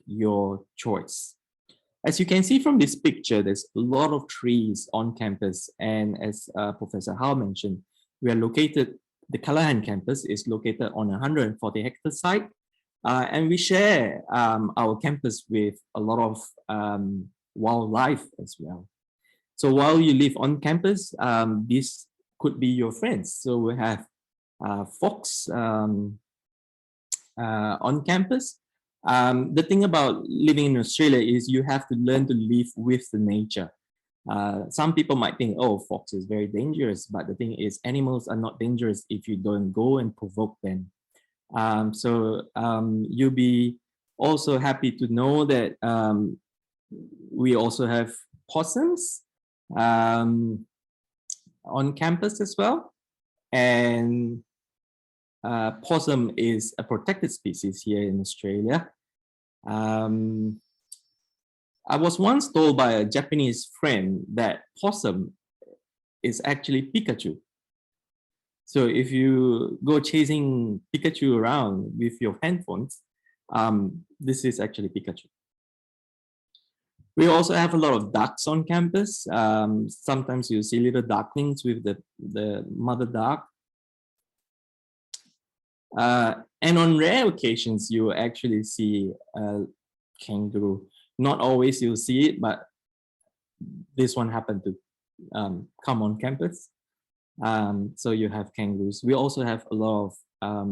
your choice. As you can see from this picture, there's a lot of trees on campus. And as Professor Hao mentioned, we are located, the Callahan campus is located on a 140-hectare site. And we share our campus with a lot of wildlife as well. So while you live on campus, this could be your friends. So we have fox on campus. The thing about living in Australia is you have to learn to live with the nature. Some people might think, oh, fox is very dangerous, but the thing is animals are not dangerous if you don't go and provoke them. So you'll be also happy to know that we also have possums on campus as well. And possum is a protected species here in Australia. I was once told by a Japanese friend that possum is actually Pikachu. So if you go chasing Pikachu around with your handphones, this is actually Pikachu. We also have a lot of ducks on campus. Sometimes you see little ducklings with the mother duck. And on rare occasions, you actually see a kangaroo. Not always you'll see it, but this one happened to come on campus. So you have kangaroos. We also have a lot of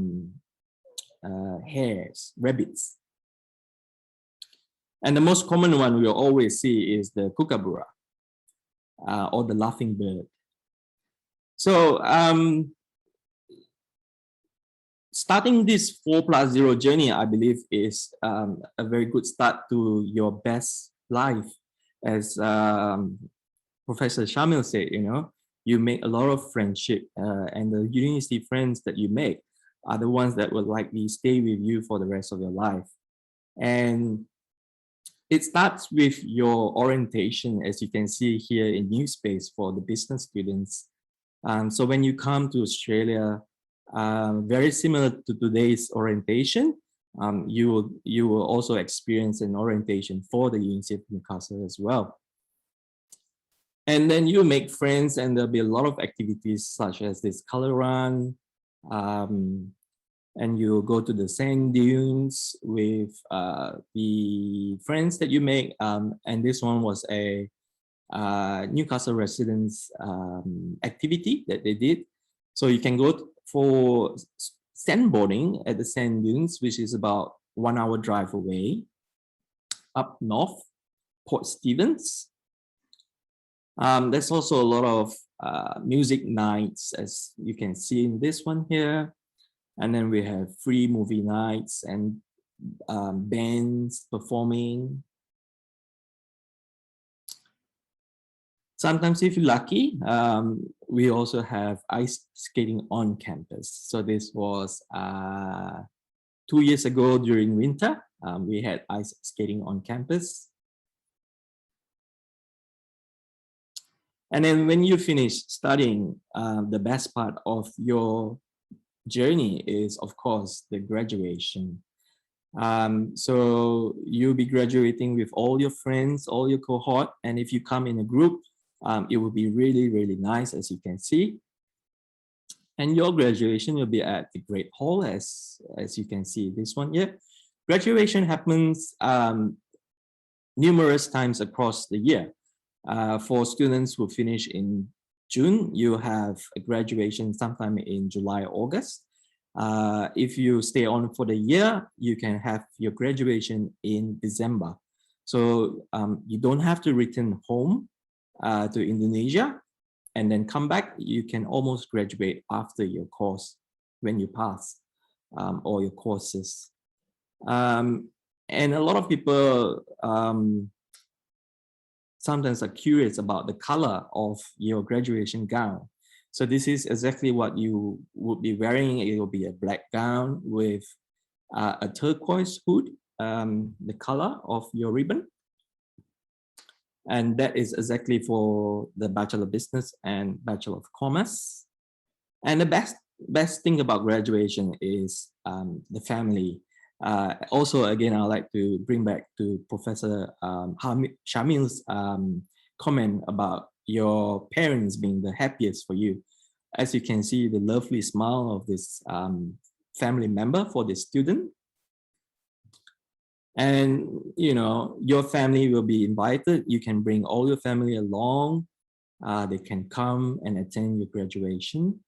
hares, rabbits. And the most common one we'll always see is the kookaburra or the laughing bird. So starting this 4+0 journey, I believe, is a very good start to your best life. As Professor Shamil said, you make a lot of friendship, and the university friends that you make are the ones that will likely stay with you for the rest of your life. And it starts with your orientation, as you can see here in New Space for the business students. So when you come to Australia, very similar to today's orientation, you will also experience an orientation for the University of Newcastle as well. And then you make friends, and there'll be a lot of activities such as this color run, and you'll go to the sand dunes with the friends that you make. And this one was a Newcastle residents activity that they did. So you can go for sandboarding at the sand dunes, which is about 1 hour drive away, up north, Port Stephens. There's also a lot of music nights, as you can see in this one here. And then we have free movie nights and bands performing. Sometimes, if you're lucky, we also have ice skating on campus. So this was 2 years ago during winter. We had ice skating on campus. And then when you finish studying, the best part of your journey is, of course, the graduation. So you'll be graduating with all your friends, all your cohort. And if you come in a group, it will be really, really nice, as you can see. And your graduation will be at the Great Hall, as you can see this one here. Graduation happens numerous times across the year. For students who finish in June, you have a graduation sometime in July, August. If you stay on for the year, you can have your graduation in December. So you don't have to return home to Indonesia and then come back. You can almost graduate after your course when you pass all your courses. And a lot of people sometimes are curious about the color of your graduation gown. So this is exactly what you would be wearing. It will be a black gown with a turquoise hood, the color of your ribbon. And that is exactly for the Bachelor of Business and Bachelor of Commerce. And the best thing about graduation is the family. Also, again, I'd like to bring back to Professor Shamil's comment about your parents being the happiest for you. As you can see, the lovely smile of this family member for the student. And, your family will be invited. You can bring all your family along. They can come and attend your graduation.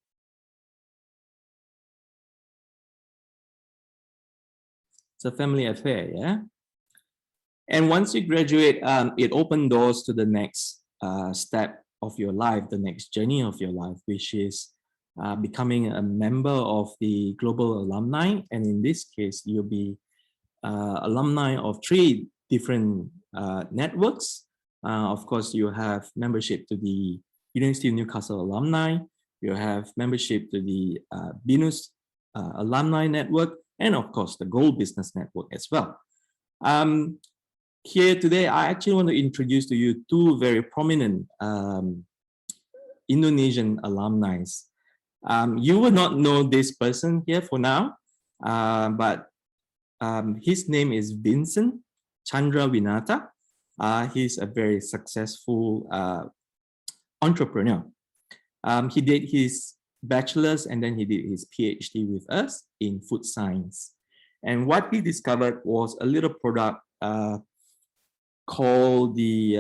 It's a family affair, yeah? And once you graduate, it opens doors to the next step of your life, the next journey of your life, which is becoming a member of the Global Alumni. And in this case, you'll be alumni of 3 different networks. Of course, you have membership to the University of Newcastle alumni. You have membership to the BINUS alumni network, and of course, the Gold Business Network as well. Here today, I actually want to introduce to you two very prominent Indonesian alumni. You will not know this person here for now, but his name is Vincent Chandra Winata. He's a very successful entrepreneur. He did his bachelor's and then he did his PhD with us in food science. And what he discovered was a little product called the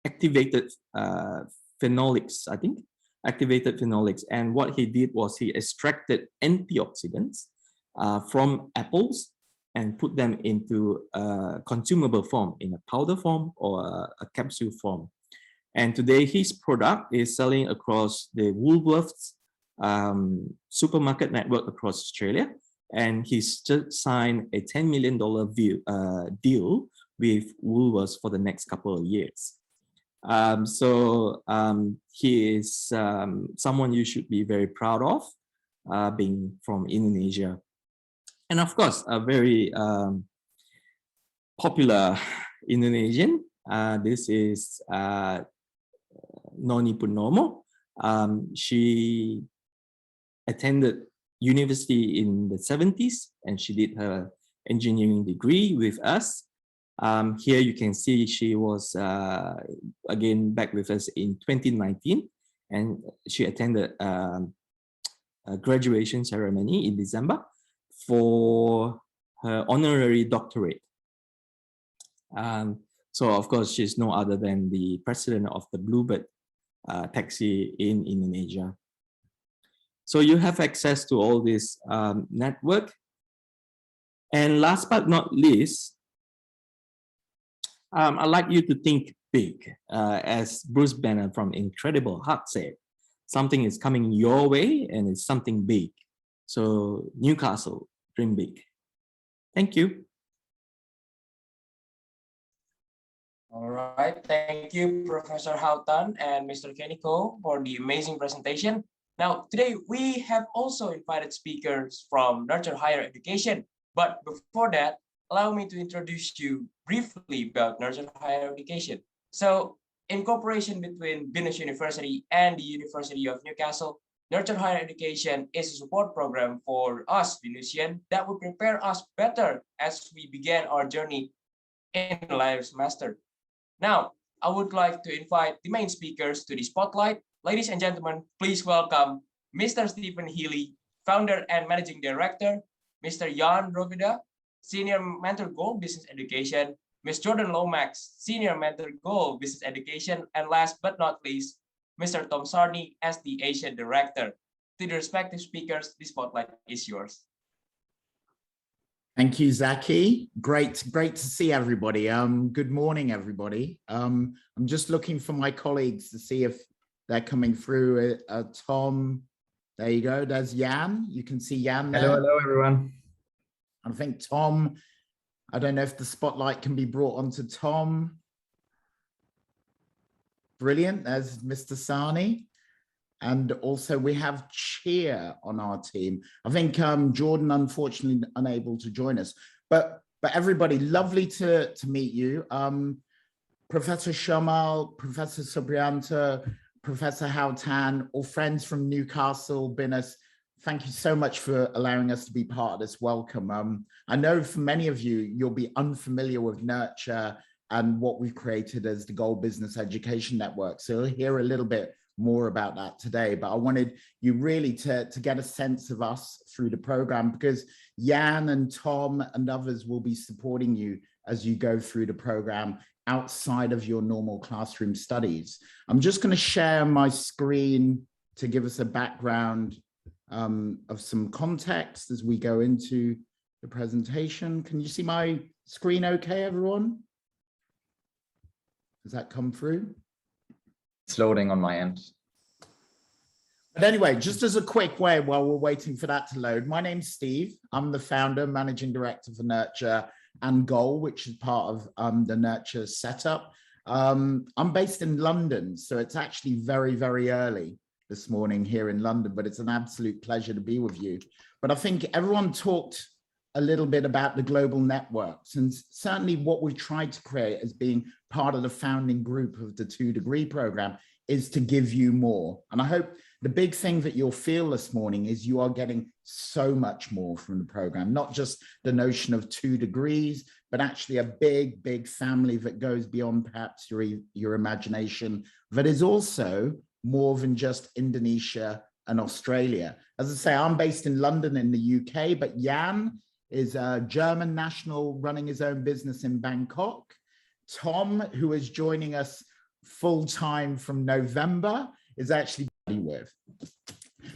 activated phenolics, I think, activated phenolics. And what he did was he extracted antioxidants from apples and put them into a consumable form, in a powder form or a capsule form. And today his product is selling across the Woolworths supermarket network across Australia. And he's just signed a $10 million deal with Woolworths for the next couple of years. He is someone you should be very proud of, being from Indonesia. And of course, a very popular Indonesian. This is Noni Purnomo. She attended university in the 70s and she did her engineering degree with us. Here you can see she was again back with us in 2019 and she attended a graduation ceremony in December for her honorary doctorate. So of course, she's no other than the president of the Bluebird taxi in Indonesia. So you have access to all this network. And last but not least, I'd like you to think big. As Bruce Banner from Incredible Hulk said, something is coming your way and it's something big. So Newcastle, dream big. Thank you. All right, thank you, Professor Houghton and Mr. Keniko for the amazing presentation. Now, today we have also invited speakers from Nurture Higher Education. But before that, allow me to introduce you briefly about Nurture Higher Education. So, in cooperation between BINUS University and the University of Newcastle, Nurture Higher Education is a support program for us, BINUSian, that will prepare us better as we begin our journey in the live semester. Now, I would like to invite the main speakers to the spotlight. Ladies and gentlemen, please welcome Mr. Stephen Healy, Founder and Managing Director, Mr. Jan Rovida, Senior Mentor Goal Business Education, Ms. Jordan Lomax, Senior Mentor Goal Business Education, and last but not least, Mr. Tom Sarney as the Asia Director. To the respective speakers, the spotlight is yours. Thank you, Zaki. Great to see everybody. Good morning, everybody. I'm just looking for my colleagues to see if they're coming through. Tom, there you go. There's Jan. You can see Jan there. Hello, everyone. I think Tom, I don't know if the spotlight can be brought onto Tom. Brilliant. There's Mr. Sani. And also we have Cheer on our team. I think Jordan, unfortunately, unable to join us. But everybody, lovely to meet you. Professor Shamal, Professor Subrianta, Professor Houghton, all friends from Newcastle, BINUS, thank you so much for allowing us to be part of this welcome. I know for many of you, you'll be unfamiliar with Nurture and what we've created as the Gold Business Education Network. So you'll hear a little bit more about that today, but I wanted you really to get a sense of us through the program because Jan and Tom and others will be supporting you as you go through the program outside of your normal classroom studies. I'm just going to share my screen to give us a background of some context as we go into the presentation. Can you see my screen okay, everyone? Does that come through? It's loading on my end. But anyway, just as a quick way while we're waiting for that to load, my name's Steve. I'm the founder, managing director for Nurture. and goal, which is part of the Nurture setup. I'm based in London, so it's actually very, very early this morning here in London, but it's an absolute pleasure to be with you. But I think everyone talked a little bit about the global networks, and certainly what we've tried to create as being part of the founding group of the 2 Degree program is to give you more. And I hope the big thing that you'll feel this morning is you are getting so much more from the program, not just the notion of 2 degrees, but actually a big, big family that goes beyond perhaps your imagination, that is also more than just Indonesia and Australia. As I say, I'm based in London in the UK, but Jan is a German national running his own business in Bangkok. Tom, who is joining us full-time from November, is actually with.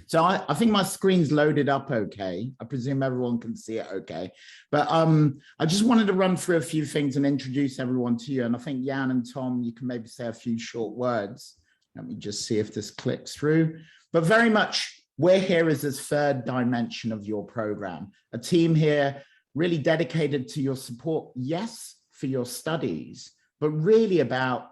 So I think my screen's loaded up okay. I presume everyone can see it okay. But I just wanted to run through a few things and introduce everyone to you. And I think Jan and Tom, you can maybe say a few short words. Let me just see if this clicks through. But very much, we're here as this third dimension of your program. A team here really dedicated to your support, yes, for your studies, but really about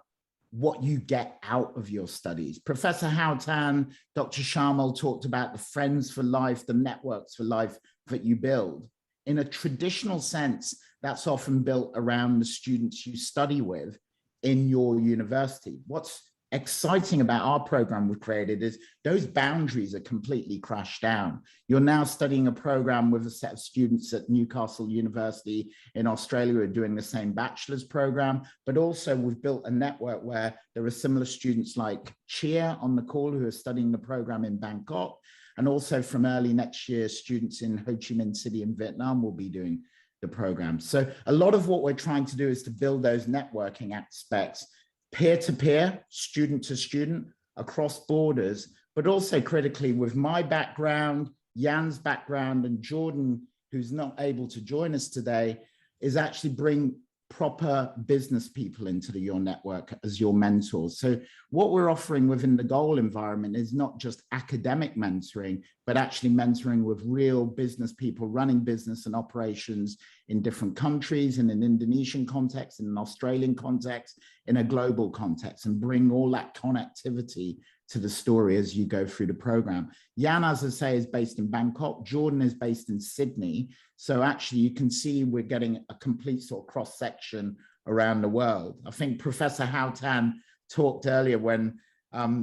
what you get out of your studies. Professor Houghton, Dr. Sharmal talked about the friends for life, the networks for life that you build. In a traditional sense, that's often built around the students you study with in your university. What's exciting about our program we've created is those boundaries are completely crashed down. You're now studying a program with a set of students at Newcastle University in Australia who are doing the same bachelor's program, but also we've built a network where there are similar students like Chia on the call who are studying the program in Bangkok, and also from early next year, students in Ho Chi Minh City in Vietnam will be doing the program. So a lot of what we're trying to do is to build those networking aspects peer-to-peer, student-to-student, across borders, but also critically with my background, Jan's background, and Jordan, who's not able to join us today, is actually bring proper business people into your network as your mentors. So what we're offering within the goal environment is not just academic mentoring, but actually mentoring with real business people running business and operations in different countries, in an Indonesian context, in an Australian context, in a global context, and bring all that connectivity to the story as you go through the program. Jan, as I say, is based in Bangkok. Jordan is based in Sydney. So actually you can see we're getting a complete sort of cross section around the world. I think Professor Houghton talked earlier when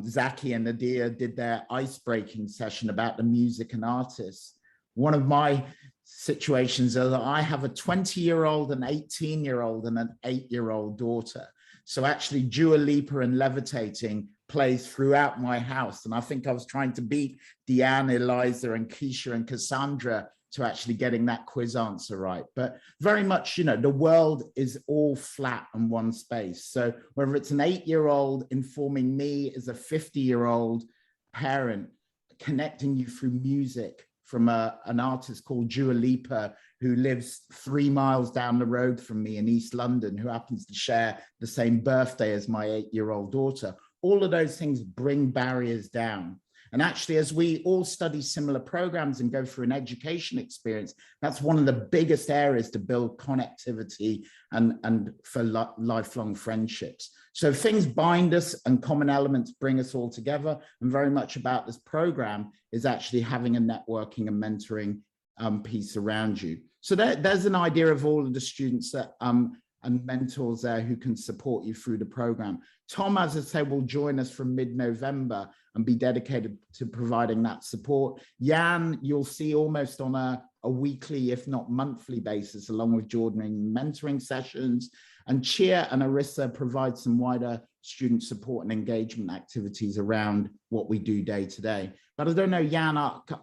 Zaki and Nadia did their ice-breaking session about the music and artists. One of my situations is that I have a 20-year-old, an 18-year-old, and an 8-year-old daughter. So actually Dua Lipa and Levitating plays throughout my house. And I think I was trying to beat Deanne, Eliza, and Keisha and Cassandra to actually getting that quiz answer right. But very much, you know, the world is all flat in one space. So whether it's an 8-year-old informing me as a 50-year-old parent, connecting you through music from an artist called Dua Lipa, who lives 3 miles down the road from me in East London, who happens to share the same birthday as my 8-year-old daughter. All of those things bring barriers down. And actually, as we all study similar programs and go through an education experience, that's one of the biggest areas to build connectivity and for lifelong friendships. So things bind us and common elements bring us all together. And very much about this program is actually having a networking and mentoring piece around you. So there's an idea of all of the students that and mentors there who can support you through the program. Tom, as I say, will join us from mid-November and be dedicated to providing that support. Jan, you'll see almost on a weekly, if not monthly basis, along with Jordan in mentoring sessions. And Chia and Arissa provide some wider student support and engagement activities around what we do day to day. But I don't know, Jan,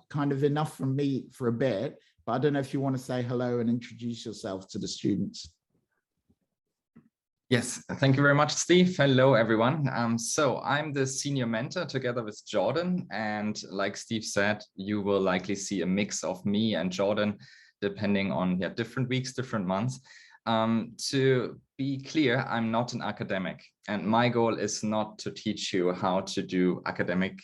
kind of enough from me for a bit, but I don't know if you want to say hello and introduce yourself to the students. Yes, thank you very much, Steve. Hello, everyone. So I'm the senior mentor together with Jordan. And like Steve said, you will likely see a mix of me and Jordan, depending on different weeks, different months. To be clear, I'm not an academic. And my goal is not to teach you how to do academic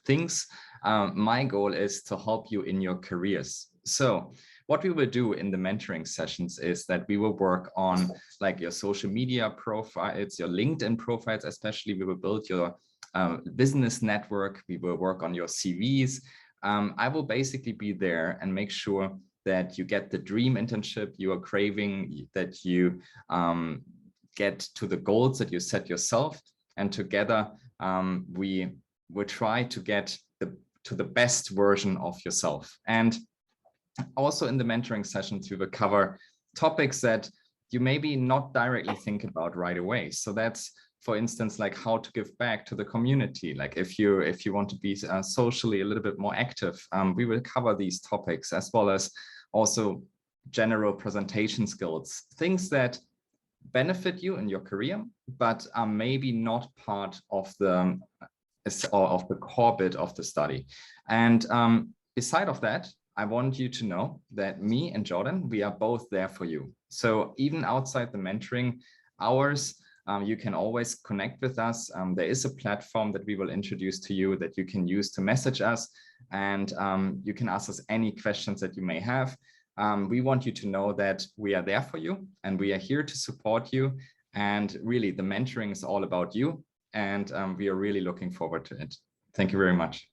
things. My goal is to help you in your careers. So what we will do in the mentoring sessions is that we will work on like your social media profiles, your LinkedIn profiles, especially. We will build your business network. We will work on your CVs. I will basically be there and make sure that you get the dream internship you are craving, that you get to the goals that you set yourself, and together we will try to get to the best version of yourself. And also in the mentoring sessions, we will cover topics that you maybe not directly think about right away. So that's, for instance, like how to give back to the community. Like if you want to be socially a little bit more active, we will cover these topics, as well as also general presentation skills, things that benefit you in your career, but are maybe not part of the core bit of the study. And beside of that, I want you to know that me and Jordan, we are both there for you. So even outside the mentoring hours, you can always connect with us. There is a platform that we will introduce to you that you can use to message us, and you can ask us any questions that you may have. We want you to know that we are there for you and we are here to support you. And really, the mentoring is all about you, and we are really looking forward to it. Thank you very much.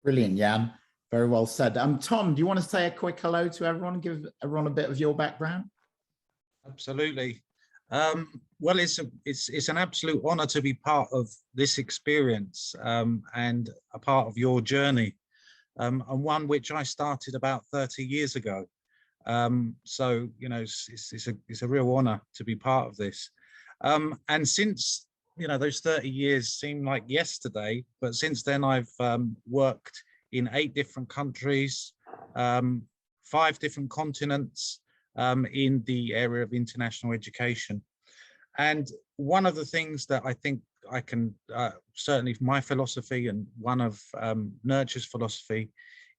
Brilliant, Jan. Very well said. Tom, do you want to say a quick hello to everyone? Give everyone a bit of your background. Absolutely. Well, it's an absolute honor to be part of this experience and a part of your journey, and one which I started about 30 years ago. So, you know, it's a real honor to be part of this. And since, you know, those 30 years seem like yesterday, but since then I've worked in 8 different countries, 5 different continents, in the area of international education. And one of the things that I think I can, certainly my philosophy and one of Nurture's philosophy,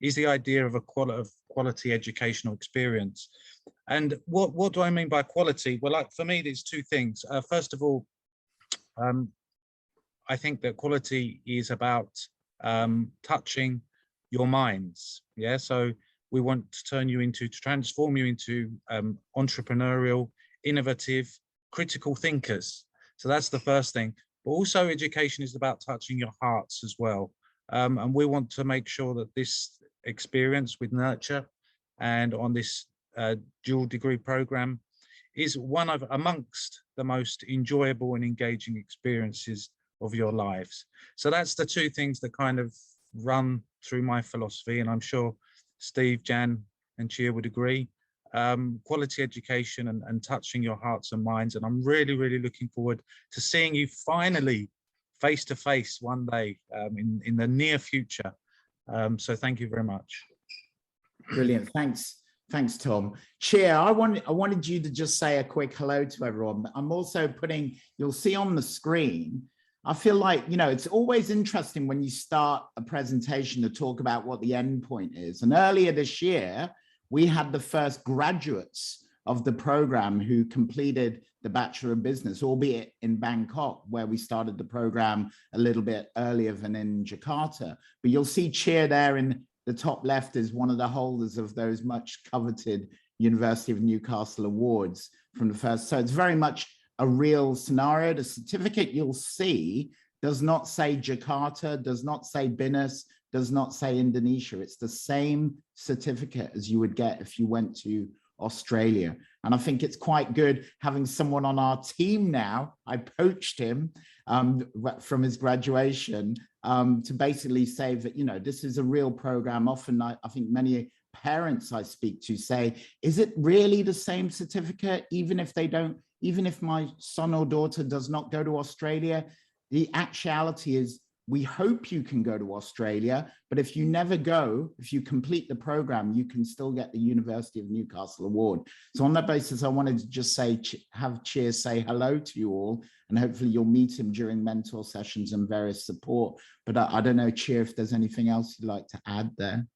is the idea of a quality educational experience. And what do I mean by quality? Well, like, for me, there's 2 things. First of all, I think that quality is about touching your minds. Yeah, so we want to transform you into entrepreneurial, innovative, critical thinkers. So that's the first thing. But also education is about touching your hearts as well. And we want to make sure that this experience with Nurture and on this dual degree program is one of amongst the most enjoyable and engaging experiences of your lives. So that's the 2 things that kind of run through my philosophy, and I'm sure Steve, Jan and Chia would agree. Quality education and touching your hearts and minds. And I'm really, really looking forward to seeing you finally face to face one day in the near future. So thank you very much. Brilliant. Thanks, Tom. Chia, I wanted you to just say a quick hello to everyone. I'm also putting, you'll see on the screen, I feel like, you know, it's always interesting when you start a presentation to talk about what the end point is. And earlier this year, we had the first graduates of the program who completed the Bachelor of Business, albeit in Bangkok, where we started the program a little bit earlier than in Jakarta. But you'll see Chia there in the top left is one of the holders of those much coveted University of Newcastle awards from the first. So it's very much a real scenario. The certificate you'll see does not say Jakarta, does not say BINUS, does not say Indonesia. It's the same certificate as you would get if you went to Australia. And I think it's quite good having someone on our team now. I poached him from his graduation to basically say that, you know, this is a real program. Often I think many parents I speak to say, is it really the same certificate? Even if my son or daughter does not go to Australia, the actuality is we hope you can go to Australia, but if you never go, if you complete the program, you can still get the University of Newcastle award. So on that basis, I wanted to just say, have Chia say hello to you all, and hopefully you'll meet him during mentor sessions and various support. But I don't know, Chia, if there's anything else you'd like to add there.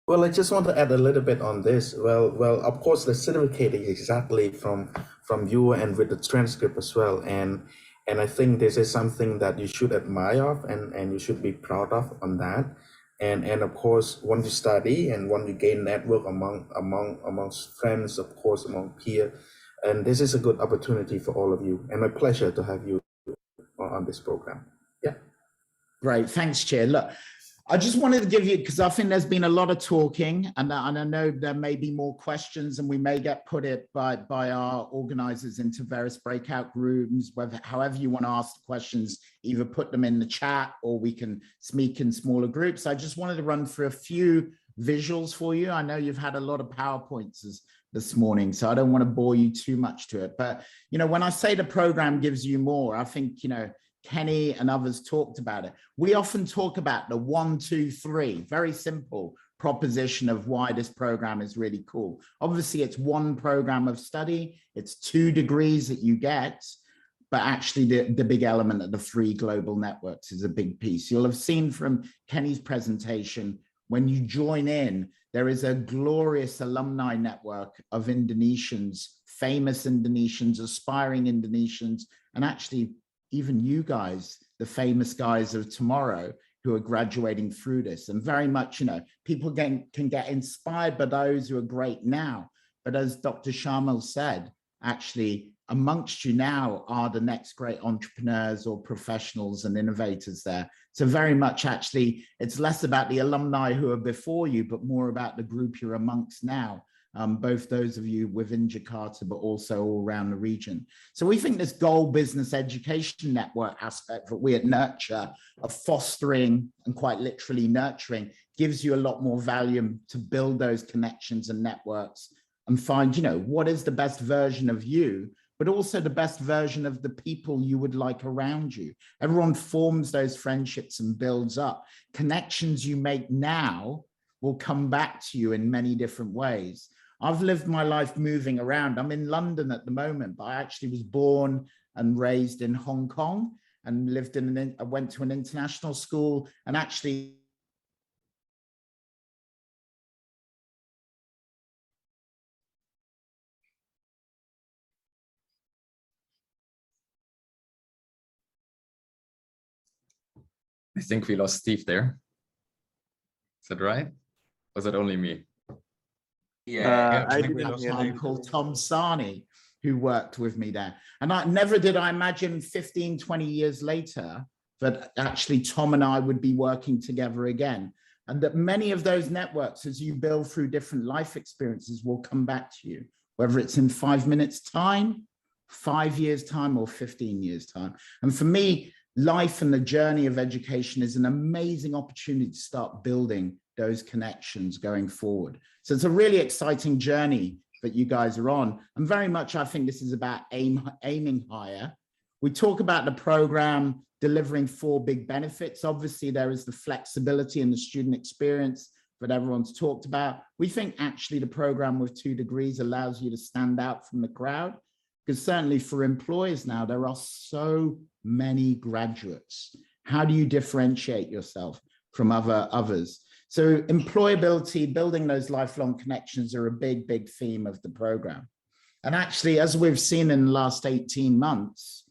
Well, I just want to add a little bit on this. Well, of course, the certificate is exactly from you and with the transcript as well. And I think this is something that you should admire of and you should be proud of on that. and of course want to study and want to gain network amongst friends, of course, among peers. And this is a good opportunity for all of you, and my pleasure to have you on this program. Yeah. Great, thanks, Chair. Look, I just wanted to give you, because I think there's been a lot of talking, and I know there may be more questions, and we may get put it by our organizers into various breakout rooms, however you want to ask the questions, either put them in the chat or we can speak in smaller groups. I just wanted to run through a few visuals for you. I know you've had a lot of PowerPoints this morning, so I don't want to bore you too much to it. But, you know, when I say the program gives you more, I think, you know, Kenny and others talked about it. We often talk about the 1, 2, 3, very simple proposition of why this program is really cool. Obviously, it's one program of study, it's 2 degrees that you get, but actually the big element of the 3 global networks is a big piece. You'll have seen from Kenny's presentation, when you join in, there is a glorious alumni network of Indonesians, famous Indonesians, aspiring Indonesians, and actually even you guys, the famous guys of tomorrow who are graduating through this. And very much, you know, people can get inspired by those who are great now. But as Dr. Sharmil said, actually amongst you now are the next great entrepreneurs or professionals and innovators there. So very much actually, it's less about the alumni who are before you, but more about the group you're amongst now. Both those of you within Jakarta, but also all around the region. So we think this goal business education network aspect that we at Nurture are fostering and quite literally nurturing gives you a lot more value to build those connections and networks and find, you know, what is the best version of you, but also the best version of the people you would like around you. Everyone forms those friendships and builds up. Connections you make now will come back to you in many different ways. I've lived my life moving around. I'm in London at the moment, but I actually was born and raised in Hong Kong and lived I went to an international school and actually I think we lost Steve there. Is that right? Was it only me? Yeah, I did have someone called Tom Sarney who worked with me there. And never did I imagine 15, 20 years later that actually Tom and I would be working together again. And that many of those networks, as you build through different life experiences, will come back to you, whether it's in 5 minutes time, 5 years time, or 15 years time. And for me, life and the journey of education is an amazing opportunity to start building those connections going forward. So it's a really exciting journey that you guys are on. And very much, I think this is about aiming higher. We talk about the program delivering 4 big benefits. Obviously, there is the flexibility and the student experience that everyone's talked about. We think actually the program with 2 degrees allows you to stand out from the crowd, because certainly for employers now, there are so many graduates. How do you differentiate yourself from others? So employability, building those lifelong connections are a big, big theme of the program. And actually, as we've seen in the last 18 months,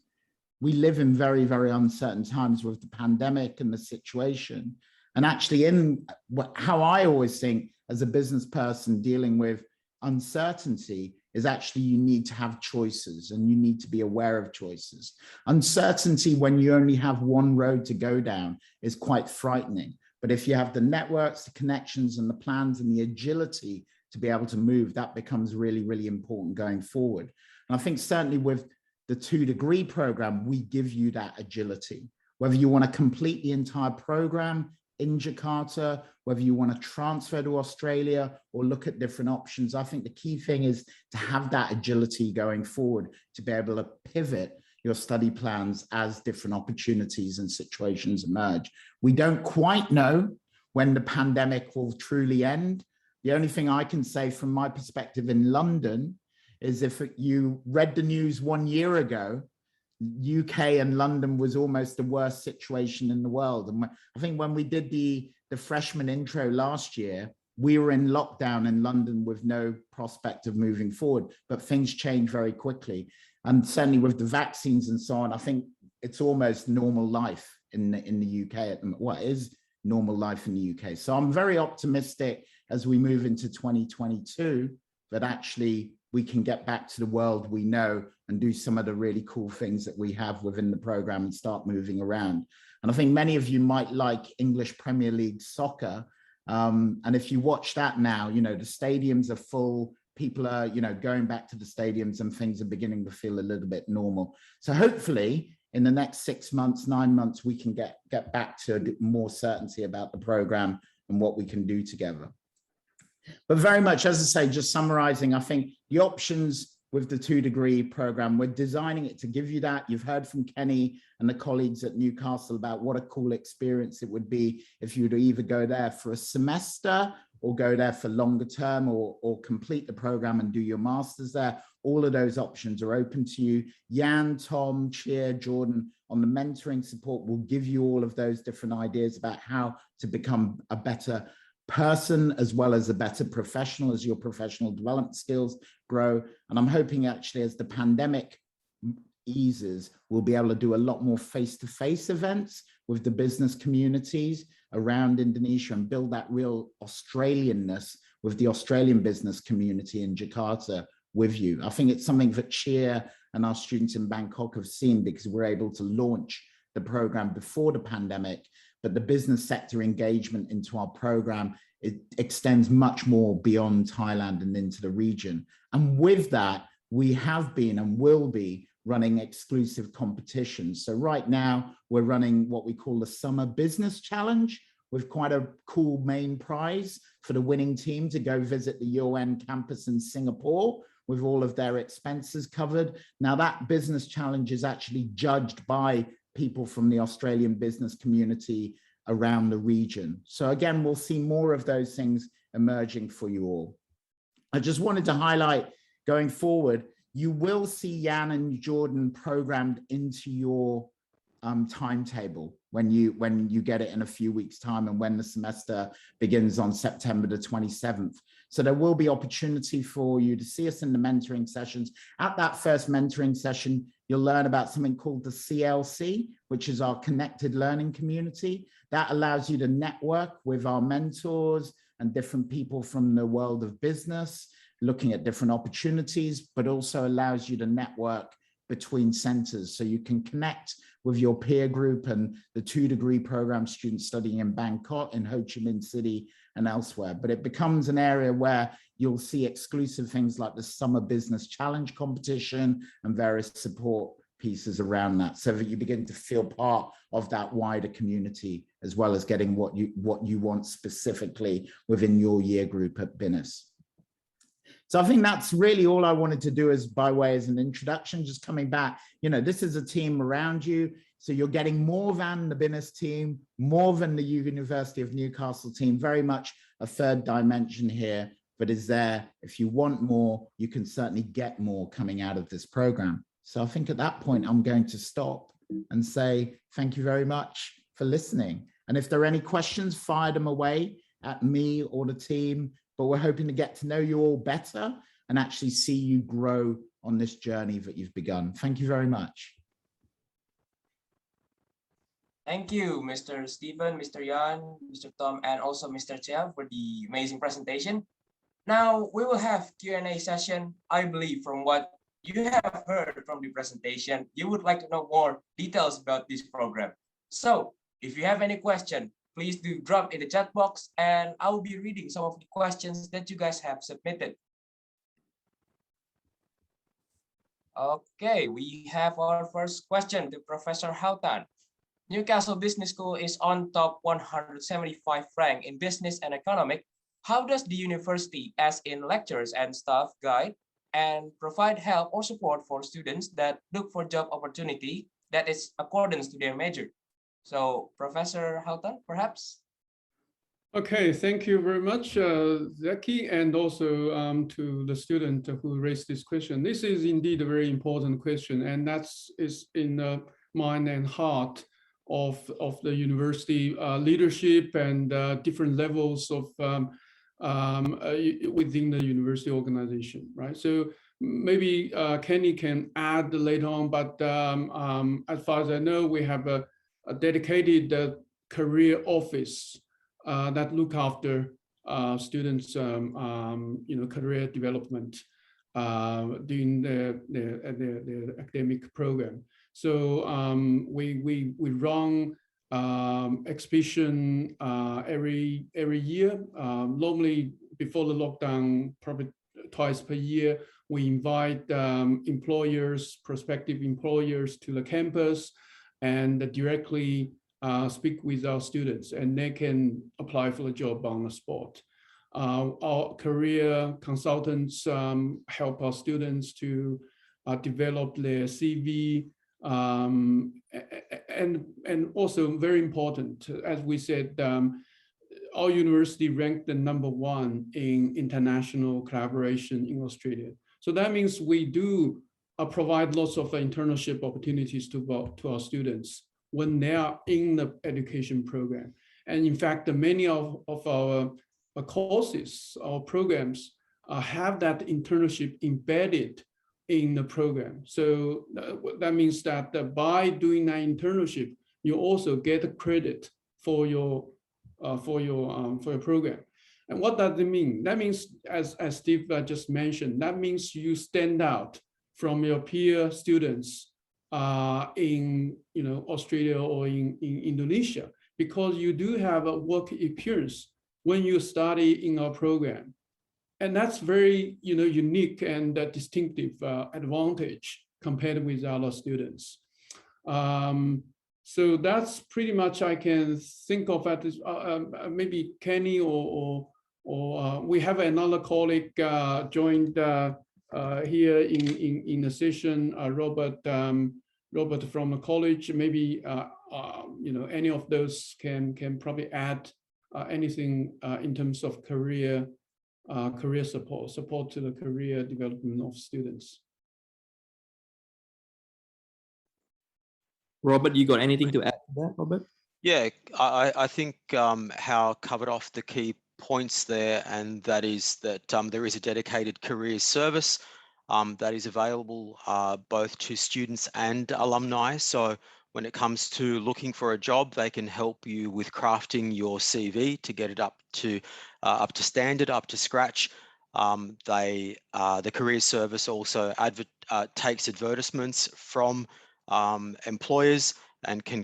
we live in very, very uncertain times with the pandemic and the situation. And actually in how I always think as a business person dealing with uncertainty is actually you need to have choices and you need to be aware of choices. Uncertainty when you only have one road to go down is quite frightening. But if you have the networks, the connections and the plans and the agility to be able to move, that becomes really, really important going forward. And I think certainly with the 2 degree program, we give you that agility. Whether you want to complete the entire program in Jakarta, whether you want to transfer to Australia or look at different options, I think the key thing is to have that agility going forward, to be able to pivot your study plans as different opportunities and situations emerge. We don't quite know when the pandemic will truly end. The only thing I can say from my perspective in London is if you read the news 1 year ago, UK and London was almost the worst situation in the world. And I think when we did the freshman intro last year, we were in lockdown in London with no prospect of moving forward, but things changed very quickly. And certainly with the vaccines and so on, I think it's almost normal life in the UK at the moment. Well, it is normal life in the UK. So I'm very optimistic as we move into 2022 that actually we can get back to the world we know and do some of the really cool things that we have within the program and start moving around. And I think many of you might like English Premier League soccer. And if you watch that now, you know, the stadiums are full, people are, you know, going back to the stadiums and things are beginning to feel a little bit normal. So hopefully in the next 6 months, 9 months, we can get back to more certainty about the program and what we can do together. But very much, as I say, just summarizing, I think the options with the 2-degree program, we're designing it to give you that. You've heard from Kenny and the colleagues at Newcastle about what a cool experience it would be if you were to either go there for a semester or go there for longer term or complete the program and do your masters there. All of those options are open to you. Jan, Tom, Cheer, Jordan on the mentoring support will give you all of those different ideas about how to become a better person as well as a better professional as your professional development skills grow. And I'm hoping actually as the pandemic eases, we'll be able to do a lot more face-to-face events with the business communities around Indonesia and build that real Australianness with the Australian business community in Jakarta with you. I think it's something that Cheer and our students in Bangkok have seen because we're able to launch the program before the pandemic, but the business sector engagement into our program, it extends much more beyond Thailand and into the region. And with that, we have been and will be running exclusive competitions. So right now we're running what we call the Summer Business Challenge with quite a cool main prize for the winning team to go visit the UON campus in Singapore with all of their expenses covered. Now that business challenge is actually judged by people from the Australian business community around the region. So again, we'll see more of those things emerging for you all. I just wanted to highlight going forward, you will see Jan and Jordan programmed into your timetable when you get it in a few weeks' time and when the semester begins on September the 27th. So there will be opportunity for you to see us in the mentoring sessions. At that first mentoring session, you'll learn about something called the CLC, which is our connected learning community. That allows you to network with our mentors and different people from the world of business, looking at different opportunities, but also allows you to network between centers. So you can connect with your peer group and the 2-degree program students studying in Bangkok, in Ho Chi Minh City and elsewhere. But it becomes an area where you'll see exclusive things like the Summer Business Challenge competition and various support pieces around that, so that you begin to feel part of that wider community, as well as getting what you want specifically within your year group at BINUS. So I think that's really all I wanted to do as by way as an introduction, just coming back, you know, this is a team around you. So you're getting more than the BINUS team, more than the University of Newcastle team, very much a third dimension here, but is there. If you want more, you can certainly get more coming out of this program. So I think at that point, I'm going to stop and say, thank you very much for listening. And if there are any questions, fire them away at me or the team. But we're hoping to get to know you all better and actually see you grow on this journey that you've begun. Thank you very much. Thank you, Mr. Stephen, Mr. Jan, Mr. Tom, and also Mr. Chia for the amazing presentation. Now we will have Q&A session. I believe from what you have heard from the presentation, you would like to know more details about this program. So if you have any question, please do drop in the chat box and I will be reading some of the questions that you guys have submitted. Okay, we have our first question to Professor Houghton. Newcastle Business School is on top 175 rank in business and economic. How does the university, as in lecturers and staff, guide and provide help or support for students that look for job opportunity that is accordance to their major? So, Professor Houghton, perhaps? Okay, thank you very much, Zaki, and also to the student who raised this question. This is indeed a very important question, and that's in the mind and heart of the university leadership and different levels of within the university organization, right? So maybe Kenny can add later on, but as far as I know, we have a dedicated career office that look after students' career development during the academic program. So we run exhibition every year. Normally before the lockdown, probably twice per year, we invite employers, prospective employers to the campus and directly speak with our students, and they can apply for the job on the spot. Our career consultants help our students to develop their CV, and also very important, as we said, our university ranked the #1 in international collaboration in Australia. So that means we do provide lots of internship opportunities to our students when they are in the education program. And in fact, many of our courses or programs have that internship embedded in the program. So that means that by doing that internship, you also get credit for your program. And what does it mean? That means, as Steve just mentioned, that means you stand out from your peer students in Australia or in Indonesia, because you do have a work experience when you study in our program. And that's very unique and distinctive advantage compared with other students. So that's pretty much I can think of at this. Maybe Kenny or we have another colleague joined here in the session, Robert from the college. Maybe any of those can probably add anything in terms of career support to the career development of students. Robert, you got anything to add to that, Robert? Yeah, I think Hao covered off the key points there, and that is that there is a dedicated careers service that is available both to students and alumni. So when it comes to looking for a job, they can help you with crafting your CV to get it up to standard, up to scratch. The careers service also takes advertisements from employers and can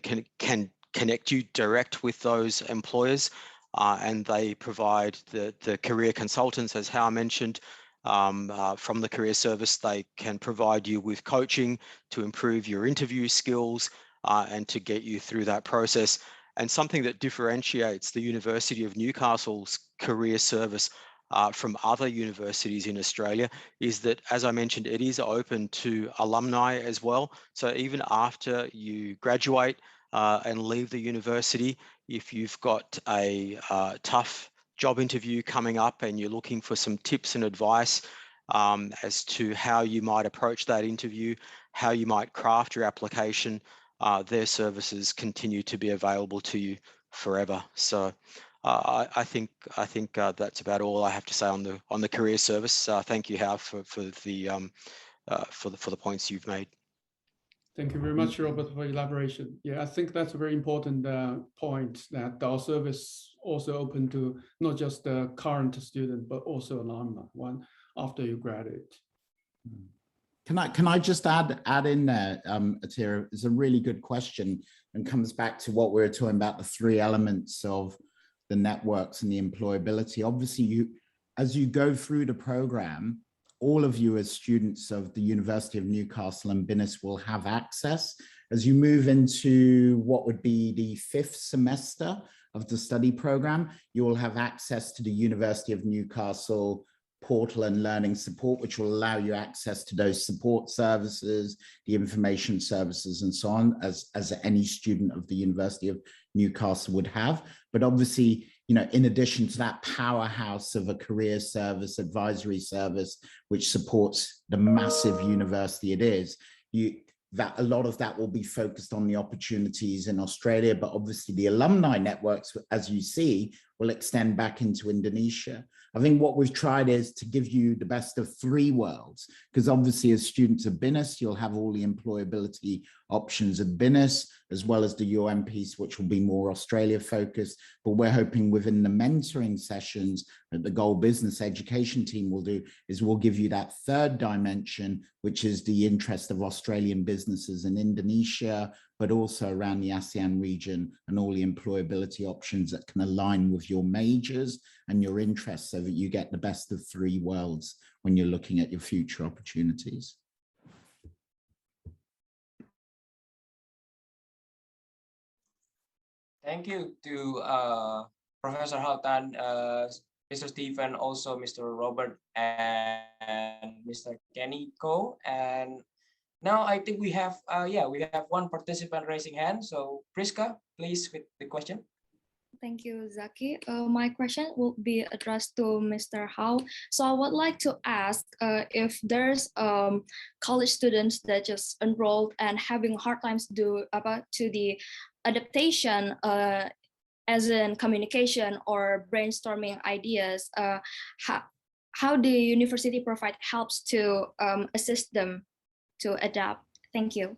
connect you direct with those employers, and they provide the career consultants, as Hao mentioned, from the career service. They can provide you with coaching to improve your interview skills and to get you through that process. And something that differentiates the University of Newcastle's career service from other universities in Australia is that, as I mentioned, it is open to alumni as well. So even after you graduate and leave the university, if you've got a tough job interview coming up and you're looking for some tips and advice as to how you might approach that interview, how you might craft your application, their services continue to be available to you forever. So I think that's about all I have to say on the career service. Thank you, Hao, for the points you've made. Thank you very much, Robert, for elaboration. Yeah, I think that's a very important point, that our service also open to not just the current student, but also alumni one after you graduate. Can I just add in there, Atira? It's a really good question and comes back to what we were talking about, the 3 elements of the networks and the employability. Obviously, as you go through the program, all of you as students of the University of Newcastle and BINUS will have access. As you move into what would be the 5th semester of the study program, you will have access to the University of Newcastle portal and learning support, which will allow you access to those support services, the information services, and so on, as any student of the University of Newcastle would have. But obviously, in addition to that powerhouse of a career service, advisory service, which supports the massive university it is, that a lot of that will be focused on the opportunities in Australia, but obviously the alumni networks, as you see, will extend back into Indonesia. I think what we've tried is to give you the best of 3 worlds, because obviously as students of BINUS, you'll have all the employability options of BINUS, as well as the UON piece, which will be more Australia focused. But we're hoping within the mentoring sessions that the Goal Business Education team will do is we'll give you that third dimension, which is the interest of Australian businesses in Indonesia, but also around the ASEAN region and all the employability options that can align with your majors and your interests so that you get the best of three worlds when you're looking at your future opportunities. Thank you to Professor Houghton, Mr. Stephen, also Mr. Robert and Mr. Kenny Ko. And now I think we have one participant raising hand. So Priska, please with the question. Thank you, Zaki. My question will be addressed to Mr. Hao. So I would like to ask if there's college students that just enrolled and having hard times to the adaptation as in communication or brainstorming ideas, how the university provide helps to assist them to adapt? Thank you.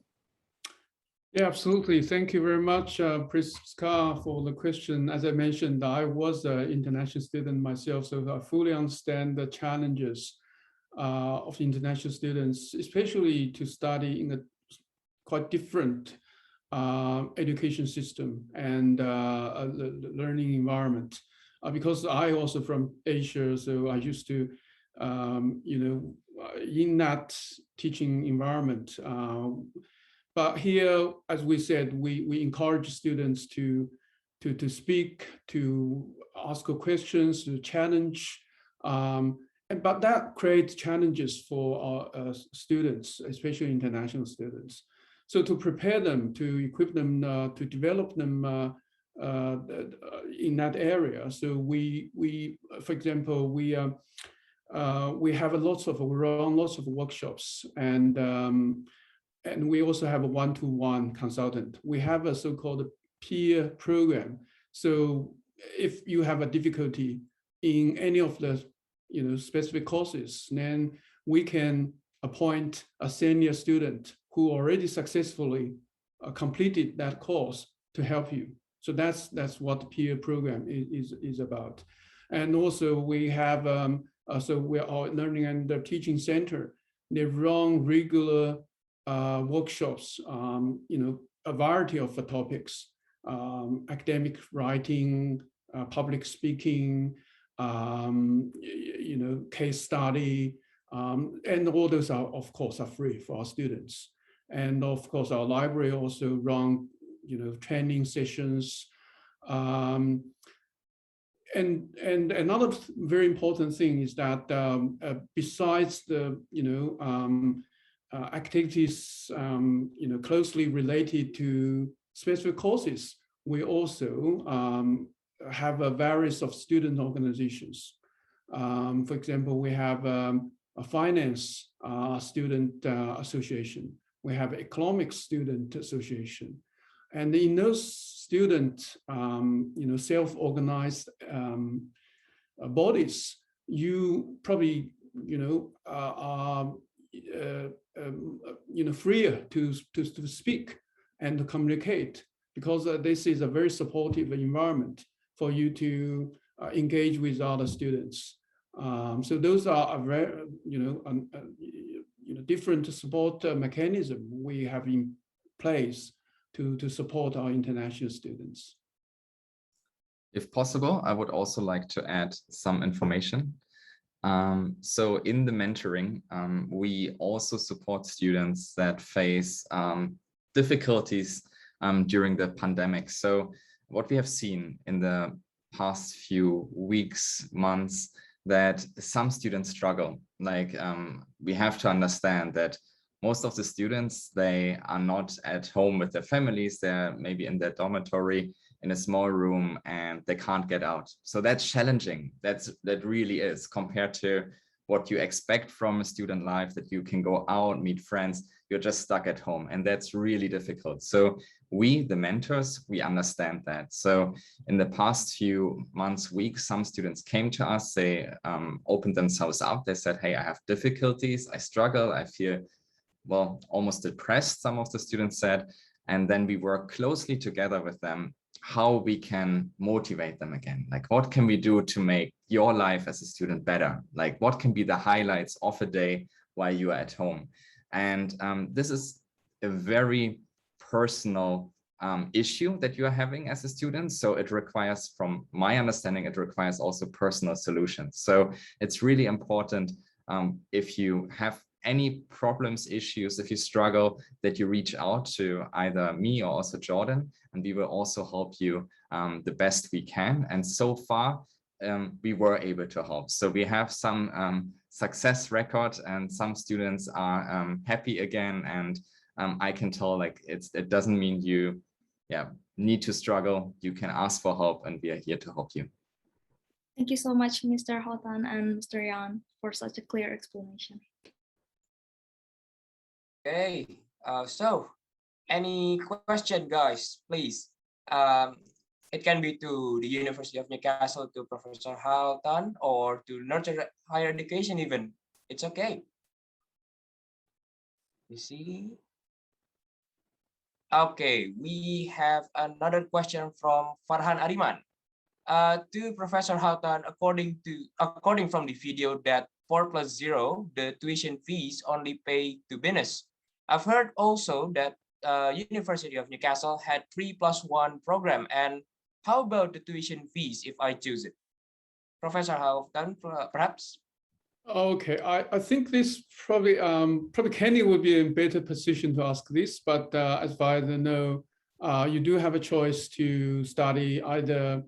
Yeah, absolutely. Thank you very much, Priska, for the question. As I mentioned, I was an international student myself, so I fully understand the challenges of international students, especially to study in a quite different education system and learning environment. Because I also from Asia, so I used to, in that teaching environment. But here, as we said, we encourage students to speak, to ask questions, to challenge. But that creates challenges for our students, especially international students. So to prepare them, to equip them, to develop them in that area. So we for example, we have lots of workshops, and we also have a one-to-one consultant. We have a so-called peer program. So if you have a difficulty in any of the specific courses, then we can appoint a senior student who already successfully completed that course to help you. So that's what the peer program is about. And also we have so we are learning and the teaching center. They run regular workshops, a variety of topics, academic writing, public speaking, case study, and all those are, of course, are free for our students. And of course, our library also run, training sessions. And another very important thing is that besides the, activities, closely related to specific courses, we also have a various of student organizations. For example, we have a finance student association. We have economics student association. And in those student, self-organized bodies, you probably, are freer to speak and to communicate, because this is a very supportive environment for you to engage with other students. So those are a very, different support mechanism we have in place to support our international students. If possible, I would also like to add some information. So in the mentoring, we also support students that face difficulties during the pandemic. So what we have seen in the past few weeks, months, that some students struggle. Like we have to understand that most of the students, they are not at home with their families. They're maybe in their dormitory in a small room and they can't get out. So that's challenging. That really is, compared to what you expect from a student life, that you can go out, meet friends. You're just stuck at home, and that's really difficult. So we, the mentors, we understand that. So in the past few months, weeks, some students came to us, they opened themselves up. They said, hey, I have difficulties, I struggle, I feel, well, almost depressed, some of the students said. And then we work closely together with them how we can motivate them again. Like, what can we do to make your life as a student better? Like, what can be the highlights of a day while you are at home? And this is a very personal issue that you are having as a student. So it requires, from my understanding, it requires also personal solutions. So it's really important if you have any problems, issues, if you struggle, that you reach out to either me or also Jordan, and we will also help you the best we can. And so far, we were able to help. So we have some success record, and some students are happy again. And I can tell, like, it doesn't mean you need to struggle. You can ask for help, and we are here to help you. Thank you so much, Mr. Hotan and Mr. Yan, for such a clear explanation. Okay, so any question, guys, please. It can be to the University of Newcastle, to Professor Houghton, or to Nurture Higher Education even. It's okay. You see? Okay, we have another question from Farhan Ariman. To Professor Houghton, according from the video that 4+0, the tuition fees only pay to BINUS. I've heard also that University of Newcastle had 3+1 program. And how about the tuition fees if I choose it? Professor Houghton, perhaps? Okay, I think this probably Kenny would be in a better position to ask this, but as far as I know, you do have a choice to study either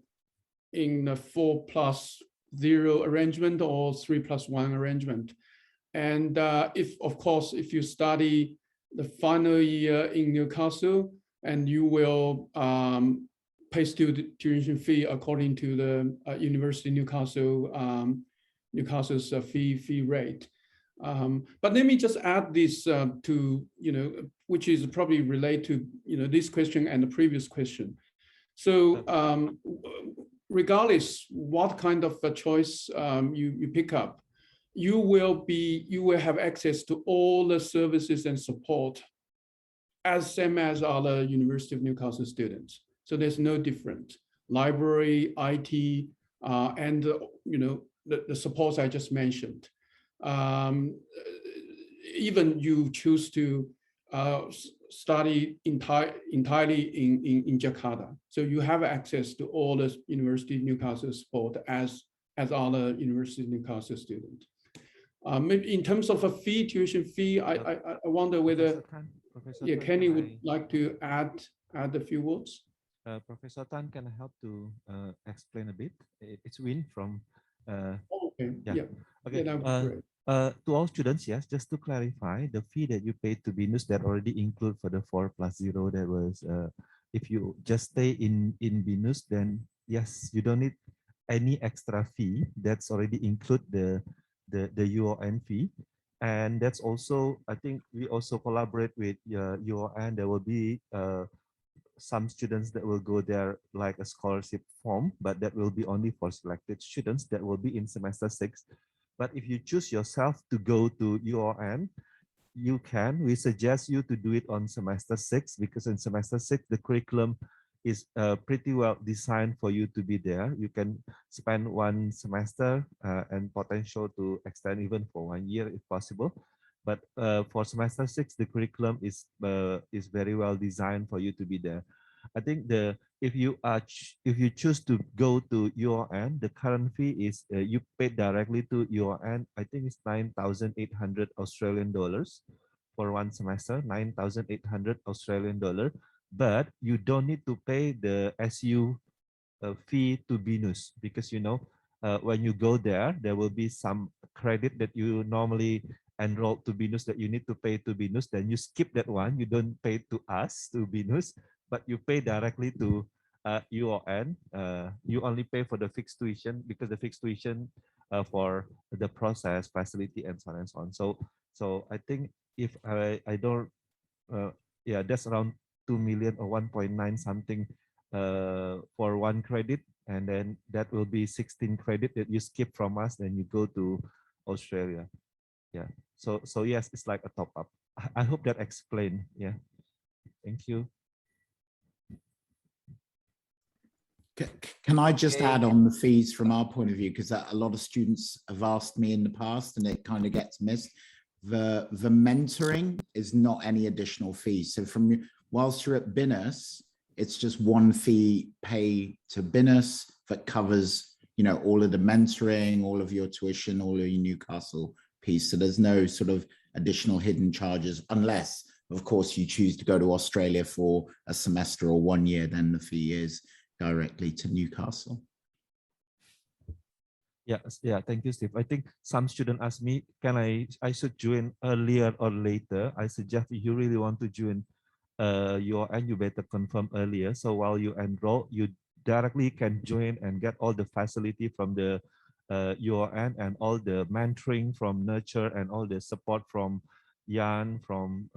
in a 4+0 arrangement or 3+1 arrangement. And if you study the final year in Newcastle, and you will pay student tuition fee according to the University Newcastle's fee rate. But let me just add this to, which is probably related to, this question and the previous question. So regardless what kind of a choice you pick up, you will have access to all the services and support same as other University of Newcastle students. So there's no different. Library, IT, and the supports I just mentioned. Even you choose to study entirely in Jakarta, so you have access to all the University of Newcastle support as other University of Newcastle students. Maybe in terms of a tuition fee, I wonder whether Kenny would like to add a few words. Professor Tan can help to explain a bit. It's Win from. Okay. Yeah. Okay. Yeah, that would be great. To all students, yes, just to clarify, the fee that you paid to BINUS that already include for the 4+0, that was if you just stay in BINUS, then yes, you don't need any extra fee. That's already include the UON fee. And that's also, I think we also collaborate with UON. There will be some students that will go there like a scholarship form, but that will be only for selected students that will be in semester 6. But if you choose yourself to go to UON, you can. We suggest you to do it on semester 6, because in semester 6, the curriculum is pretty well designed for you to be there. You can spend one semester and potential to extend even for 1 year if possible. But for semester 6, the curriculum is very well designed for you to be there. I think if you choose to go to UON, the current fee is you pay directly to UON. I think it's 9,800 Australian dollars for one semester, 9,800 Australian dollar. But you don't need to pay the SU fee to BINUS, because when you go there, there will be some credit that you normally enroll to BINUS that you need to pay to BINUS. Then you skip that one. You don't pay to us, to BINUS, but you pay directly to UON. You only pay for the fixed tuition, because the fixed tuition for the process, facility, and so on and so on. So I think if I don't, yeah, that's around 2 million or 1.9 something for one credit, and then that will be 16 credit that you skip from us, then you go to Australia. Yeah. So yes, it's like a top up. I hope that explained. Yeah. Thank you. Can I just Okay. add on the fees from our point of view, because a lot of students have asked me in the past and it kind of gets missed. The mentoring is not any additional fees. So whilst you're at BINUS, it's just one fee pay to BINUS that covers, all of the mentoring, all of your tuition, all of your Newcastle piece. So there's no sort of additional hidden charges, unless, of course, you choose to go to Australia for a semester or 1 year, then the fee is directly to Newcastle. Yeah, thank you, Steve. I think some students ask me, I should join earlier or later? I suggest if you really want to join UON, you better confirm earlier. So while you enroll, you directly can join and get all the facility from the UON and all the mentoring from Nurture and all the support from Jan, from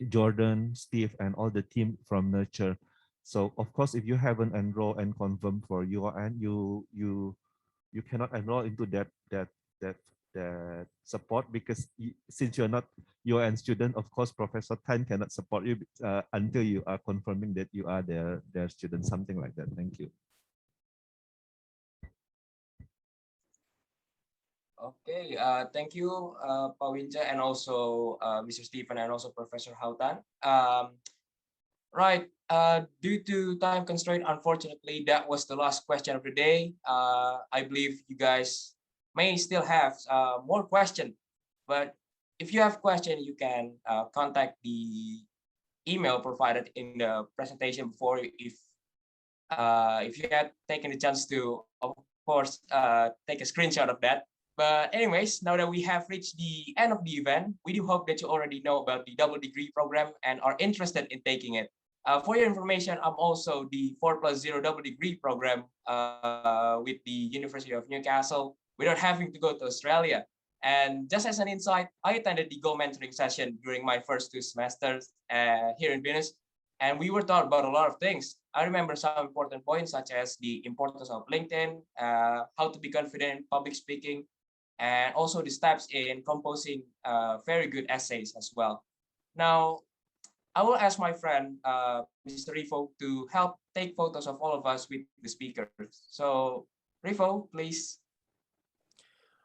Jordan, Steve, and all the team from Nurture. So of course, if you haven't enrolled and confirmed for UON, you cannot enroll into that support, because since you're not UON student, of course, Professor Tan cannot support you until you are confirming that you are their student, something like that. Thank you. Okay, thank you, Pak Winja, and also Mr. Stephen, and also Professor Hautan. Right, due to time constraint, unfortunately, that was the last question of the day. I believe you guys may still have more questions, but if you have questions, you can contact the email provided in the presentation before. If you had taken the chance to, of course, take a screenshot of that. But anyways, now that we have reached the end of the event, we do hope that you already know about the double degree program and are interested in taking it. For your information, I'm also the 4+0 double degree program with the University of Newcastle without having to go to Australia. And just as an insight, I attended the Go Mentoring session during my first 2 semesters here in BINUS, and we were taught about a lot of things. I remember some important points such as the importance of LinkedIn, how to be confident in public speaking, and also the steps in composing very good essays as well. Now, I will ask my friend, Mr. Rifo, to help take photos of all of us with the speakers. So, Rifo, please.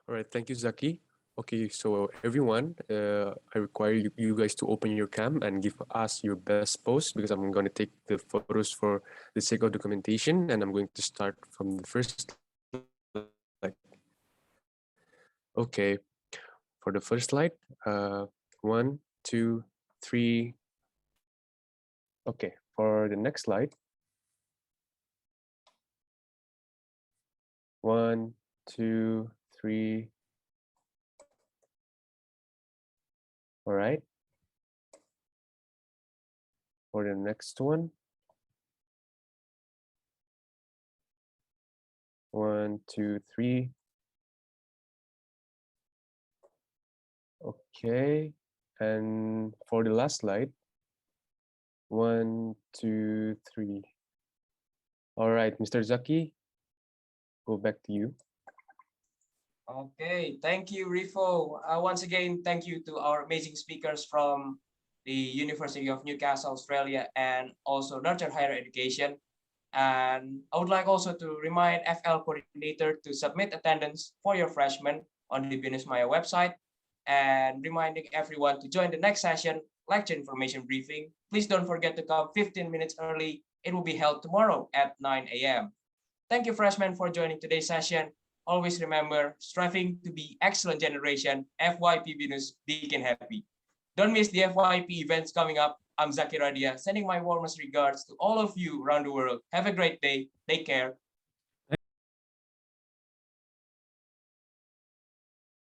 All right, thank you, Zaki. Okay, so everyone, I require you guys to open your cam and give us your best pose, because I'm going to take the photos for the sake of documentation, and I'm going to start from the first slide. Okay, for the first slide, 1, 2, 3. Okay, for the next slide, 1, 2, 3. All right. For the next one, 1, 2, 3. Okay, and for the last slide, 1, 2, 3. All right, Mr. Zaki, go back to you. Okay, thank you, Rifo. Once again, thank you to our amazing speakers from the University of Newcastle, Australia, and also Nurture Higher Education. And I would like also to remind FL coordinator to submit attendance for your freshmen on the BINUS Maya website, and reminding everyone to join the next session, lecture information briefing. Please don't forget to come 15 minutes early. It will be held tomorrow at 9 a.m. Thank you, freshmen, for joining today's session. Always remember, striving to be excellent generation, FYP BINUS, big and happy. Don't miss the FYP events coming up. I'm Zaki Radia, sending my warmest regards to all of you around the world. Have a great day. Take care.